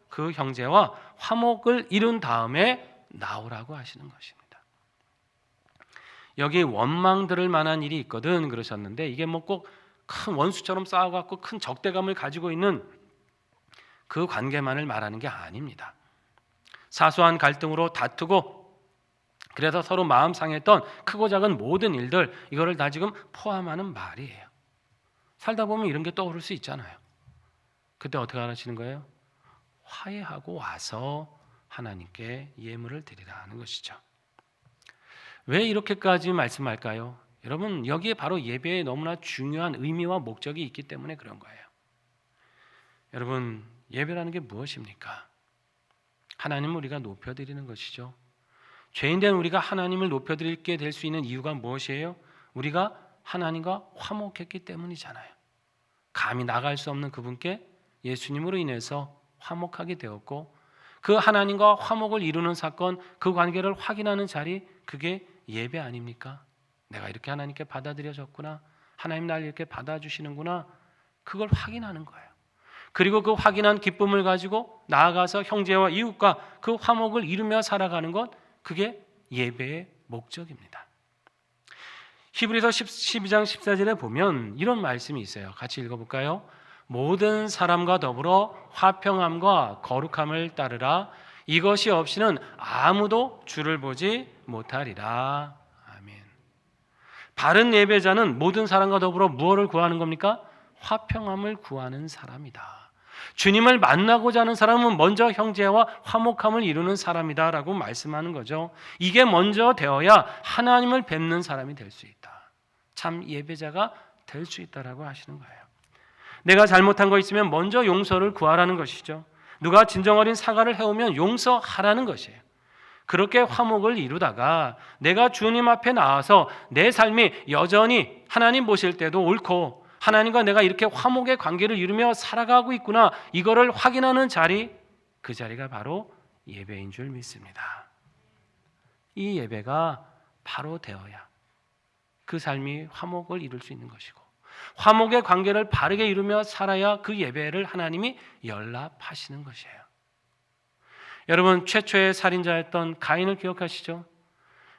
그 형제와 화목을 이룬 다음에 나오라고 하시는 것입니다. 여기 원망 들을 만한 일이 있거든 그러셨는데 이게 뭐 꼭 큰 원수처럼 싸워갖고 큰 적대감을 가지고 있는 그 관계만을 말하는 게 아닙니다. 사소한 갈등으로 다투고 그래서 서로 마음 상했던 크고 작은 모든 일들 이거를 다 지금 포함하는 말이에요. 살다 보면 이런 게 떠오를 수 있잖아요. 그때 어떻게 하시는 거예요? 화해하고 와서 하나님께 예물을 드리라는 것이죠. 왜 이렇게까지 말씀할까요? 여러분 여기에 바로 예배에 너무나 중요한 의미와 목적이 있기 때문에 그런 거예요. 여러분 예배라는 게 무엇입니까? 하나님을 우리가 높여드리는 것이죠. 죄인된 우리가 하나님을 높여드리게 될 수 있는 이유가 무엇이에요? 우리가 하나님과 화목했기 때문이잖아요. 감히 나갈 수 없는 그분께 예수님으로 인해서 화목하게 되었고 그 하나님과 화목을 이루는 사건, 그 관계를 확인하는 자리, 그게 예배 아닙니까? 내가 이렇게 하나님께 받아들여졌구나, 하나님 날 이렇게 받아주시는구나, 그걸 확인하는 거예요. 그리고 그 확인한 기쁨을 가지고 나아가서 형제와 이웃과 그 화목을 이루며 살아가는 것, 그게 예배의 목적입니다. 히브리서 12장 14절에 보면 이런 말씀이 있어요. 같이 읽어볼까요? 모든 사람과 더불어 화평함과 거룩함을 따르라. 이것이 없이는 아무도 주를 보지 못하리라. 아멘. 바른 예배자는 모든 사람과 더불어 무엇을 구하는 겁니까? 화평함을 구하는 사람이다. 주님을 만나고자 하는 사람은 먼저 형제와 화목함을 이루는 사람이다라고 말씀하는 거죠. 이게 먼저 되어야 하나님을 뵙는 사람이 될 수 있다. 참 예배자가 될 수 있다라고 하시는 거예요. 내가 잘못한 거 있으면 먼저 용서를 구하라는 것이죠. 누가 진정 어린 사과를 해오면 용서하라는 것이에요. 그렇게 화목을 이루다가 내가 주님 앞에 나와서 내 삶이 여전히 하나님 보실 때도 옳고 하나님과 내가 이렇게 화목의 관계를 이루며 살아가고 있구나, 이거를 확인하는 자리, 그 자리가 바로 예배인 줄 믿습니다. 이 예배가 바로 되어야 그 삶이 화목을 이룰 수 있는 것이고, 화목의 관계를 바르게 이루며 살아야 그 예배를 하나님이 연락하시는 것이에요. 여러분 최초의 살인자였던 가인을 기억하시죠?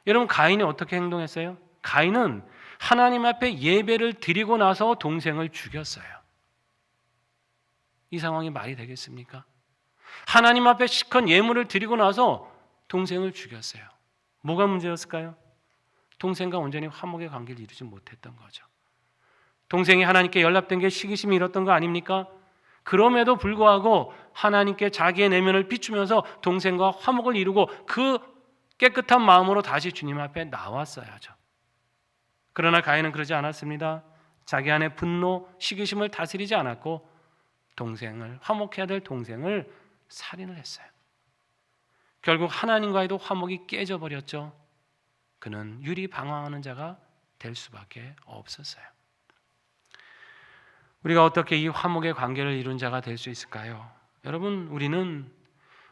여러분 가인이 어떻게 행동했어요? 가인은 하나님 앞에 예배를 드리고 나서 동생을 죽였어요. 이 상황이 말이 되겠습니까? 하나님 앞에 시큰 예물을 드리고 나서 동생을 죽였어요. 뭐가 문제였을까요? 동생과 온전히 화목의 관계를 이루지 못했던 거죠. 동생이 하나님께 연락된 게 시기심이 일었던 거 아닙니까? 그럼에도 불구하고 하나님께 자기의 내면을 비추면서 동생과 화목을 이루고 그 깨끗한 마음으로 다시 주님 앞에 나왔어야죠. 그러나 가인은 그러지 않았습니다. 자기 안에 분노, 시기심을 다스리지 않았고 동생을, 화목해야 될 동생을 살인을 했어요. 결국 하나님과의도 화목이 깨져버렸죠. 그는 유리방황하는 자가 될 수밖에 없었어요. 우리가 어떻게 이 화목의 관계를 이룬 자가 될 수 있을까요? 여러분, 우리는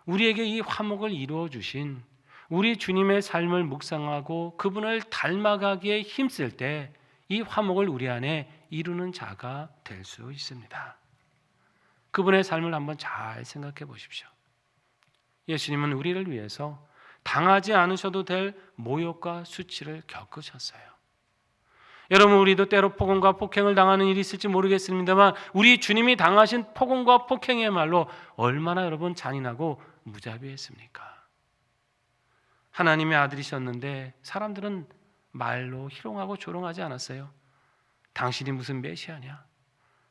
우리에게 이 화목을 이루어 주신 우리 주님의 삶을 묵상하고 그분을 닮아가기에 힘쓸 때 이 화목을 우리 안에 이루는 자가 될 수 있습니다. 그분의 삶을 한번 잘 생각해 보십시오. 예수님은 우리를 위해서 당하지 않으셔도 될 모욕과 수치를 겪으셨어요. 여러분, 우리도 때로 폭언과 폭행을 당하는 일이 있을지 모르겠습니다만 우리 주님이 당하신 폭언과 폭행이야말로 얼마나 여러분 잔인하고 무자비했습니까? 하나님의 아들이셨는데 사람들은 말로 희롱하고 조롱하지 않았어요. 당신이 무슨 메시아냐?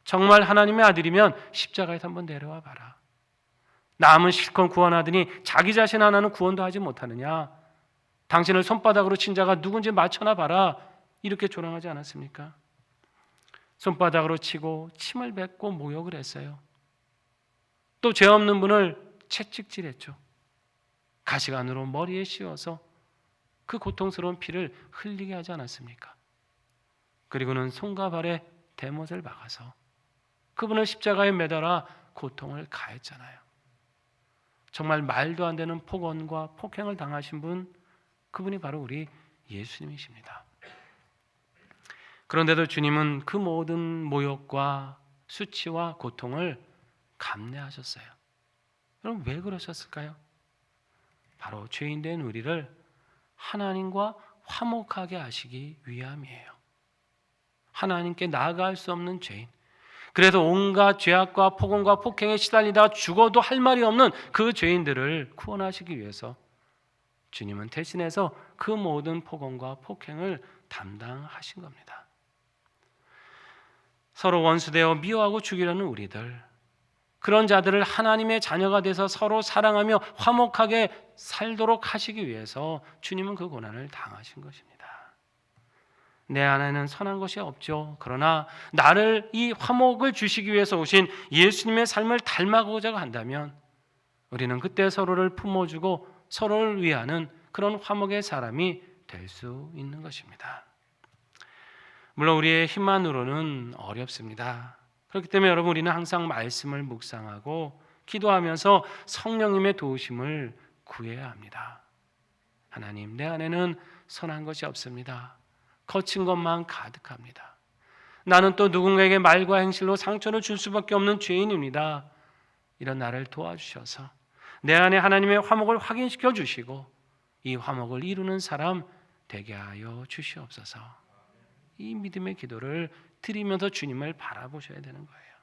정말 하나님의 아들이면 십자가에서 한번 내려와 봐라. 남은 실컷 구원하더니 자기 자신 하나는 구원도 하지 못하느냐? 당신을 손바닥으로 친 자가 누군지 맞춰나 봐라. 이렇게 조롱하지 않았습니까? 손바닥으로 치고 침을 뱉고 모욕을 했어요. 또 죄 없는 분을 채찍질했죠. 가시관으로 머리에 씌워서 그 고통스러운 피를 흘리게 하지 않았습니까? 그리고는 손과 발에 대못을 박아서 그분을 십자가에 매달아 고통을 가했잖아요. 정말 말도 안 되는 폭언과 폭행을 당하신 분, 그분이 바로 우리 예수님이십니다. 그런데도 주님은 그 모든 모욕과 수치와 고통을 감내하셨어요. 여러분 왜 그러셨을까요? 바로 죄인된 우리를 하나님과 화목하게 하시기 위함이에요. 하나님께 나아갈 수 없는 죄인, 그래서 온갖 죄악과 폭언과 폭행에 시달리다 죽어도 할 말이 없는 그 죄인들을 구원하시기 위해서 주님은 대신해서 그 모든 폭언과 폭행을 담당하신 겁니다. 서로 원수되어 미워하고 죽이려는 우리들, 그런 자들을 하나님의 자녀가 돼서 서로 사랑하며 화목하게 살도록 하시기 위해서 주님은 그 고난을 당하신 것입니다. 내 안에는 선한 것이 없죠. 그러나 나를 이 화목을 주시기 위해서 오신 예수님의 삶을 닮아가고자 한다면 우리는 그때 서로를 품어주고 서로를 위하는 그런 화목의 사람이 될 수 있는 것입니다. 물론 우리의 힘만으로는 어렵습니다. 그렇기 때문에 여러분, 우리는 항상 말씀을 묵상하고 기도하면서 성령님의 도우심을 구해야 합니다. 하나님, 내 안에는 선한 것이 없습니다. 거친 것만 가득합니다. 나는 또 누군가에게 말과 행실로 상처를 줄 수밖에 없는 죄인입니다. 이런 나를 도와주셔서 내 안에 하나님의 화목을 확인시켜 주시고 이 화목을 이루는 사람 되게 하여 주시옵소서. 이 믿음의 기도를 드리면서 주님을 바라보셔야 되는 거예요.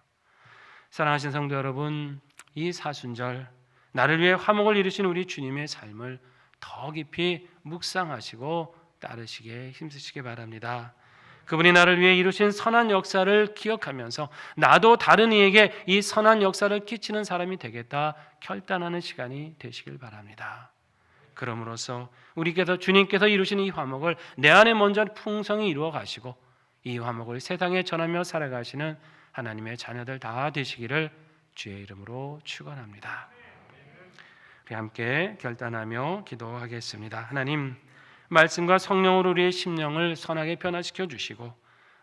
사랑하신 성도 여러분, 이 사순절 나를 위해 화목을 이루신 우리 주님의 삶을 더 깊이 묵상하시고 따르시게 힘쓰시기 바랍니다. 그분이 나를 위해 이루신 선한 역사를 기억하면서 나도 다른 이에게 이 선한 역사를 끼치는 사람이 되겠다 결단하는 시간이 되시길 바랍니다. 그럼으로써 주님께서 이루신 이 화목을 내 안에 먼저 풍성히 이루어 가시고 이 화목을 세상에 전하며 살아가시는 하나님의 자녀들 다 되시기를 주의 이름으로 축원합니다. 우리 함께 결단하며 기도하겠습니다. 하나님, 말씀과 성령으로 우리의 심령을 선하게 변화시켜 주시고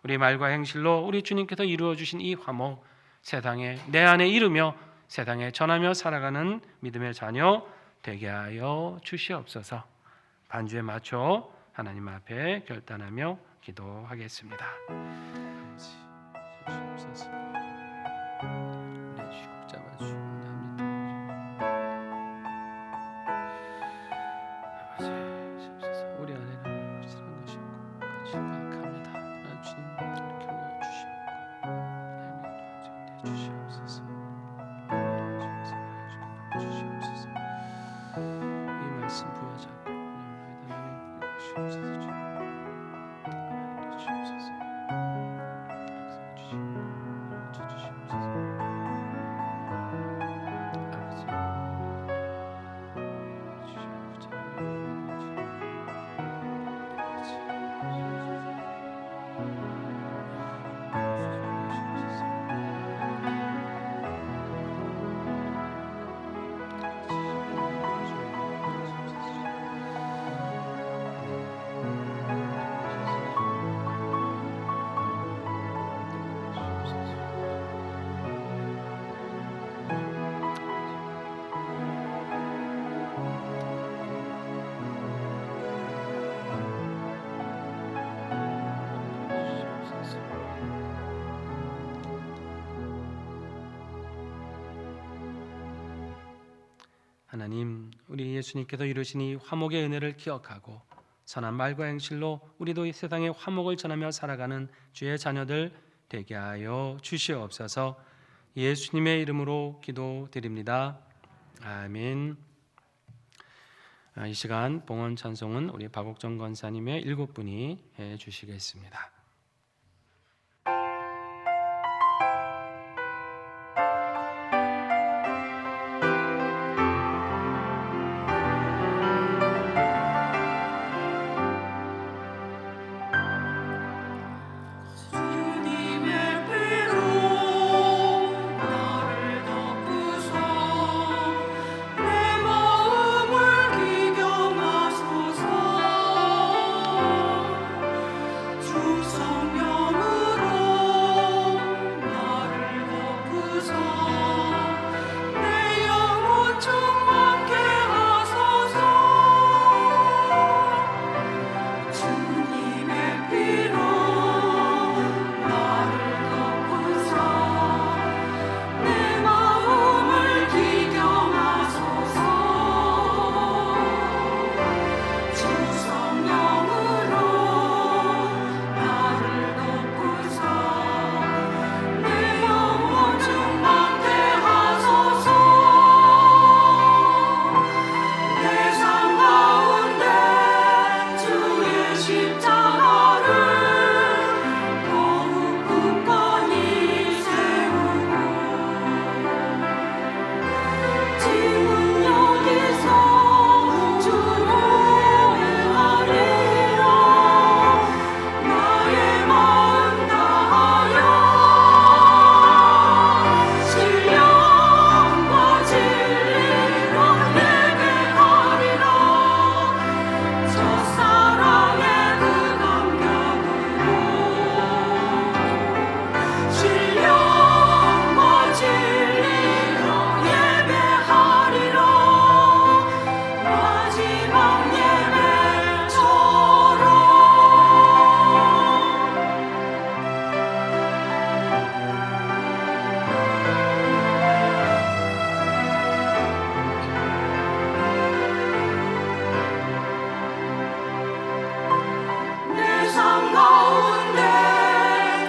우리 말과 행실로 우리 주님께서 이루어 주신 이 화목 세상에 내 안에 이루며 세상에 전하며 살아가는 믿음의 자녀 되게 하여 주시옵소서. 반주에 맞춰 하나님 앞에 결단하며 기도하겠습니다. 주시옵소서. 내 쥐고 잡아주옵나이다. 아버지, 주옵소서. 우리 안에는 확실한 것이 없고 같이 파악합니다. 그러나 주님 이렇게 하여 주시옵고 하나님 도와주시옵소서. 주시옵소서. 이 말씀 부여잡고 하나님 주시옵소서. 하나님, 우리 예수님께서 이루신 이 화목의 은혜를 기억하고 선한 말과 행실로 우리도 이 세상에 화목을 전하며 살아가는 주의 자녀들 되게 하여 주시옵소서. 예수님의 이름으로 기도드립니다. 아멘. 이 시간 봉헌 찬송은 우리 박옥정 권사님의 7분이 해주시겠습니다. 주사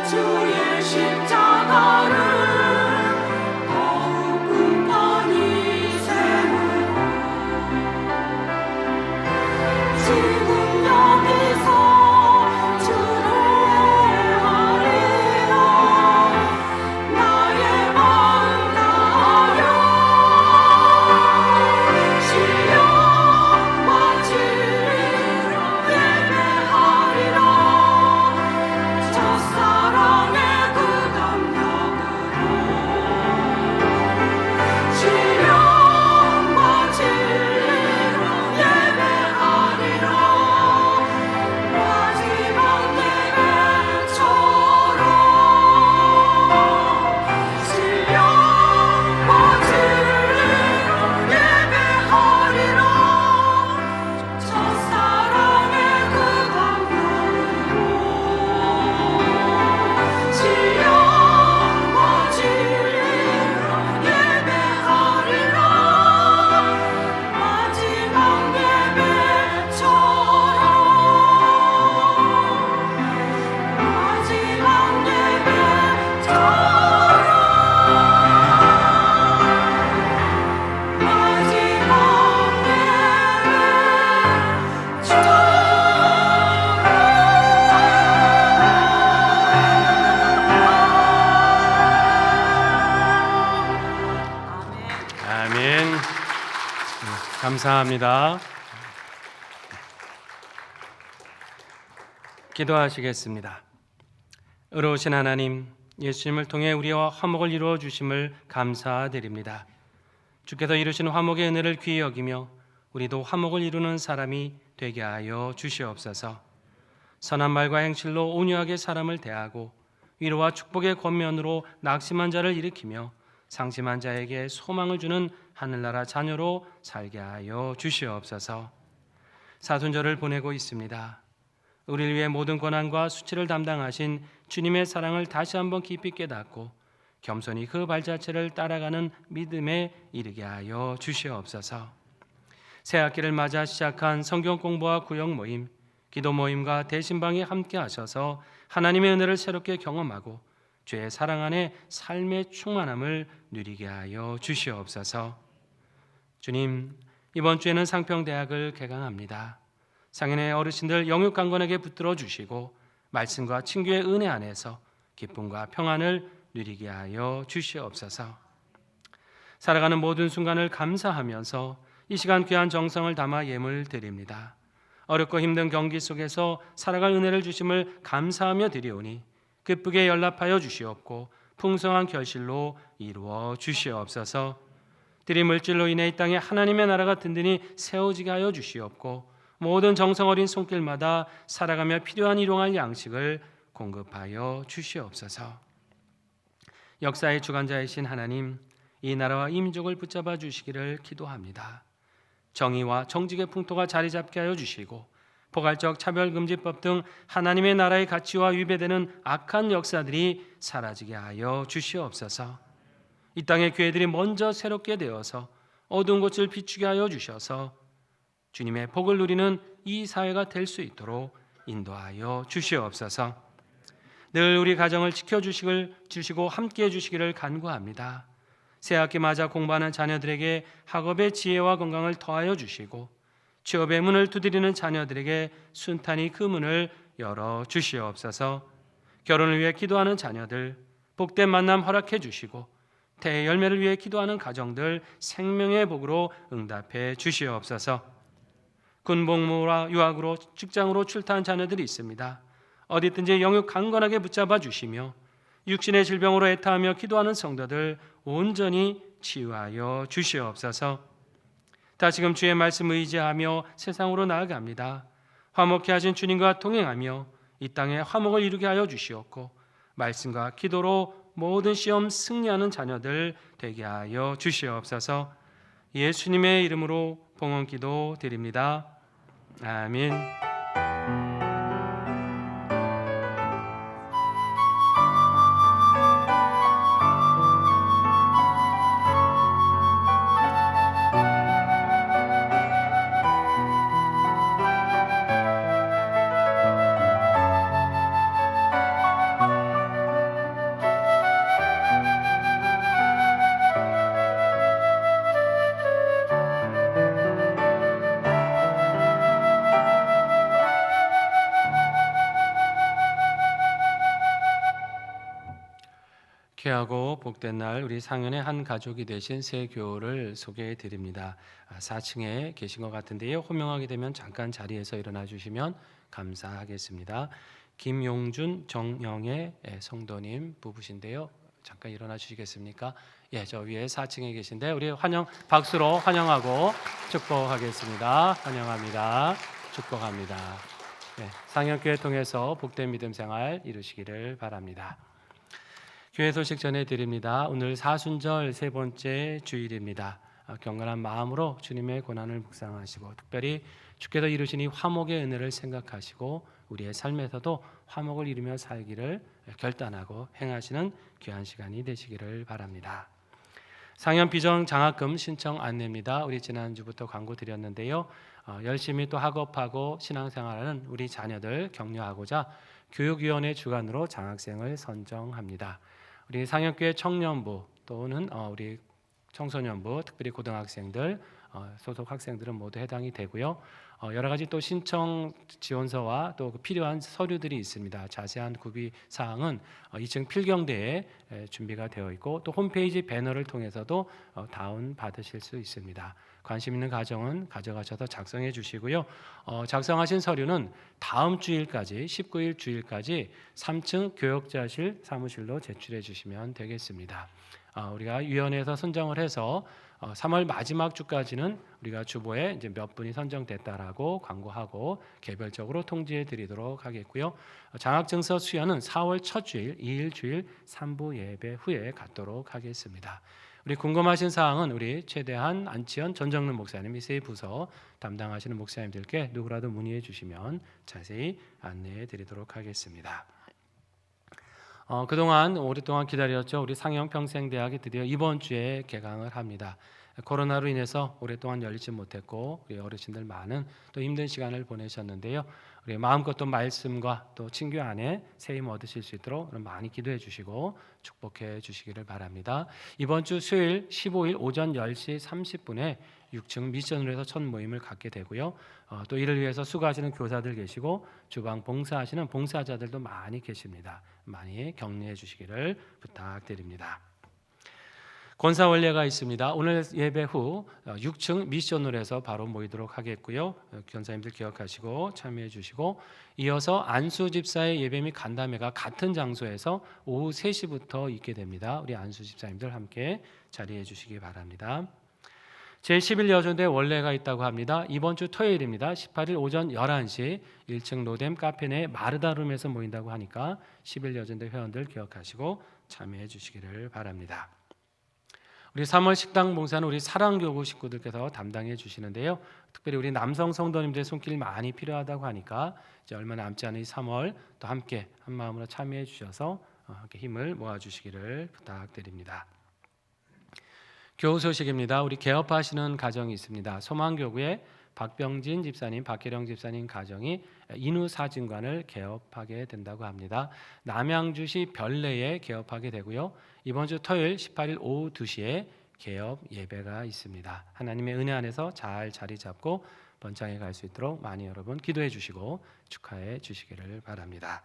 주의 십자가를 더욱 굳건히 세우고 지금 여기서 주를 하리라. 나의 마음 다하여 신령과 진리로 예배하리라. 첫사랑의 그 담력으로 신령과 진리로 예배하리라. 마지막 예배처럼 신령과 진리로 예배하리라. 첫사랑의 그 담력으로 신령과 진리로 예배하리라. 마지막 예배처럼 마지막 예배처럼 마지막 예배처럼. 아멘. 감사합니다. 기도하시겠습니다. 의로우신 하나님, 예수님을 통해 우리와 화목을 이루어 주심을 감사드립니다. 주께서 이루신 화목의 은혜를 귀히 여기며 우리도 화목을 이루는 사람이 되게 하여 주시옵소서. 선한 말과 행실로 온유하게 사람을 대하고 위로와 축복의 권면으로 낙심한 자를 일으키며 상심한 자에게 소망을 주는 하늘나라 자녀로 살게 하여 주시옵소서. 사순절을 보내고 있습니다. 우리를 위해 모든 고난과 수치를 담당하신 주님의 사랑을 다시 한번 깊이 깨닫고 겸손히 그 발자취를 따라가는 믿음에 이르게 하여 주시옵소서. 새 학기를 맞아 시작한 성경 공부와 구역 모임, 기도 모임과 대신방에 함께 하셔서 하나님의 은혜를 새롭게 경험하고 주의 사랑 안에 삶의 충만함을 누리게 하여 주시옵소서. 주님, 이번 주에는 상평대학을 개강합니다. 상인의 어르신들 영육강건에게 붙들어 주시고 말씀과 친교의 은혜 안에서 기쁨과 평안을 누리게 하여 주시옵소서. 살아가는 모든 순간을 감사하면서 이 시간 귀한 정성을 담아 예물 드립니다. 어렵고 힘든 경기 속에서 살아갈 은혜를 주심을 감사하며 드리오니 기쁘게 연락하여 주시옵고 풍성한 결실로 이루어 주시옵소서. 드린 물질로 인해 이 땅에 하나님의 나라가 든든히 세워지게 하여 주시옵고 모든 정성 어린 손길마다 살아가며 필요한 일용할 양식을 공급하여 주시옵소서. 역사의 주관자이신 하나님, 이 나라와 이 민족을 붙잡아 주시기를 기도합니다. 정의와 정직의 풍토가 자리 잡게 하여 주시고 포괄적 차별금지법 등 하나님의 나라의 가치와 위배되는 악한 역사들이 사라지게 하여 주시옵소서. 이 땅의 교회들이 먼저 새롭게 되어서 어두운 곳을 비추게 하여 주셔서 주님의 복을 누리는 이 사회가 될 수 있도록 인도하여 주시옵소서. 늘 우리 가정을 지켜주시고 함께해 주시기를 간구합니다. 새학기 맞아 공부하는 자녀들에게 학업의 지혜와 건강을 더하여 주시고 취업의 문을 두드리는 자녀들에게 순탄히 그 문을 열어 주시옵소서. 결혼을 위해 기도하는 자녀들 복된 만남 허락해 주시고 대의 열매를 위해 기도하는 가정들 생명의 복으로 응답해 주시옵소서. 군복무와 유학으로 직장으로 출타한 자녀들이 있습니다. 어디든지 영육 강건하게 붙잡아 주시며 육신의 질병으로 애타하며 기도하는 성도들 온전히 치유하여 주시옵소서. 다시금 주의 말씀 의지하며 세상으로 나아갑니다. 화목케 하신 주님과 동행하며 이 땅에 화목을 이루게 하여 주시옵고 말씀과 기도로 모든 시험 승리하는 자녀들 되게 하여 주시옵소서. 예수님의 이름으로 봉헌 기도 드립니다. 아멘. 귀하고 복된 날 우리 상현의 한 가족이 되신 새 교우를 소개해 드립니다. 4층에 계신 것 같은데요. 호명하게 되면 잠깐 자리에서 일어나 주시면 감사하겠습니다. 김용준, 정영애 성도님 부부신데요. 잠깐 일어나 주시겠습니까? 예, 저 위에 4층에 계신데 우리 박수로 환영하고 축복하겠습니다. 환영합니다. 축복합니다. 네, 상현교회 통해서 복된 믿음 생활 이루시기를 바랍니다. 교회 소식 전해드립니다. 오늘 사순절 세 번째 주일입니다. 경건한 마음으로 주님의 고난을 묵상하시고 특별히 주께서 이루신 이 화목의 은혜를 생각하시고 우리의 삶에서도 화목을 이루며 살기를 결단하고 행하시는 귀한 시간이 되시기를 바랍니다. 상현 비정 장학금 신청 안내입니다. 우리 지난주부터 광고 드렸는데요. 열심히 또 학업하고 신앙생활하는 우리 자녀들 격려하고자 교육위원회 주관으로 장학생을 선정합니다. 우리 상현교회 청년부 또는 우리 청소년부, 특별히 고등학생들 소속 학생들은 모두 해당이 되고요. 여러 가지 또 신청 지원서와 또 필요한 서류들이 있습니다. 자세한 구비 사항은 2층 필경대에 준비가 되어 있고 또 홈페이지 배너를 통해서도 다운 받으실 수 있습니다. 관심 있는 가정은 가져가셔서 작성해 주시고요. 작성하신 서류는 다음 주일까지 19일 주일까지 3층 교역자실 사무실로 제출해 주시면 되겠습니다. 우리가 위원회에서 선정을 해서 3월 마지막 주까지는 우리가 주보에 이제 몇 분이 선정됐다라고 광고하고 개별적으로 통지해 드리도록 하겠고요. 장학증서 수여는 4월 첫 주일, 2일 주일 3부 예배 후에 갖도록 하겠습니다. 우리 궁금하신 사항은 우리 최대한 안치현 전정근 목사님 이 세 부서 담당하시는 목사님들께 누구라도 문의해 주시면 자세히 안내해 드리도록 하겠습니다. 그동안 오랫동안 기다렸죠. 우리 상영평생대학이 드디어 이번 주에 개강을 합니다. 코로나로 인해서 오랫동안 열리지 못했고 우리 어르신들 많은 또 힘든 시간을 보내셨는데요. 우리 마음껏 또 말씀과 또 친교 안에 새 힘 얻으실 수 있도록 많이 기도해 주시고 축복해 주시기를 바랍니다. 이번 주 수요일 15일 오전 10시 30분에 6층 미션으로 해서 첫 모임을 갖게 되고요. 또 이를 위해서 수고하시는 교사들 계시고 주방 봉사하시는 봉사자들도 많이 계십니다. 많이 격려해 주시기를 부탁드립니다. 권사원례가 있습니다. 오늘 예배 후 6층 미션으로 해서 바로 모이도록 하겠고요. 권사님들 기억하시고 참여해 주시고 이어서 안수 집사의 예배 및 간담회가 같은 장소에서 오후 3시부터 있게 됩니다. 우리 안수 집사님들 함께 자리해 주시기 바랍니다. 제11 여전대 원례가 있다고 합니다. 이번 주 토요일입니다. 18일 오전 11시 1층 로뎀 카페 내 마르다룸에서 모인다고 하니까 11 여전대 회원들 기억하시고 참여해 주시기를 바랍니다. 우리 3월 식당 봉사는 우리 사랑교구 식구들께서 담당해 주시는데요. 특별히 우리 남성 성도님들의 손길이 많이 필요하다고 하니까 이제 얼마 남지 않은 이 3월 또 함께 한 마음으로 참여해 주셔서 함께 힘을 모아 주시기를 부탁드립니다. 교우 소식입니다. 우리 개업하시는 가정이 있습니다. 소망교구에 박병진 집사님, 박혜령 집사님 가정이 인후사진관을 개업하게 된다고 합니다. 남양주시 별내에 개업하게 되고요. 이번 주 토요일 18일 오후 2시에 개업 예배가 있습니다. 하나님의 은혜 안에서 잘 자리 잡고 번창해 갈 수 있도록 많이 여러분 기도해 주시고 축하해 주시기를 바랍니다.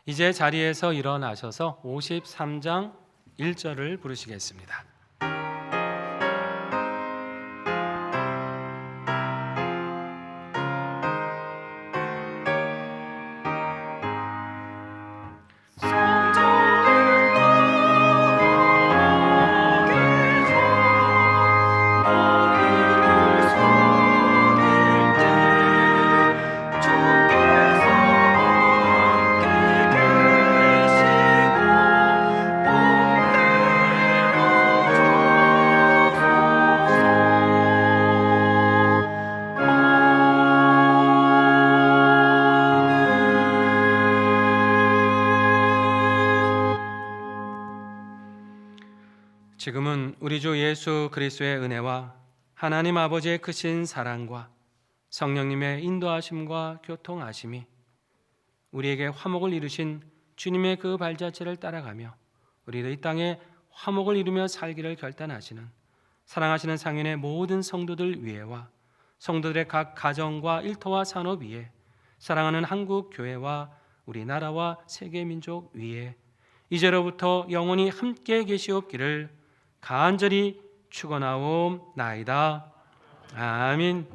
이제 자리에서 일어나셔서 53장 1절을 부르시겠습니다. 지금은 우리 주 예수 그리스도의 은혜와 하나님 아버지의 크신 사랑과 성령님의 인도하심과 교통하심이 우리에게 화목을 이루신 주님의 그 발자취를 따라가며 우리도 이 땅에 화목을 이루며 살기를 결단하시는 사랑하시는 상인의 모든 성도들 위에와 성도들의 각 가정과 일터와 산업 위에 사랑하는 한국 교회와 우리나라와 세계 민족 위에 이제로부터 영원히 함께 계시옵기를 간절히 축원하옵나이다. 아멘.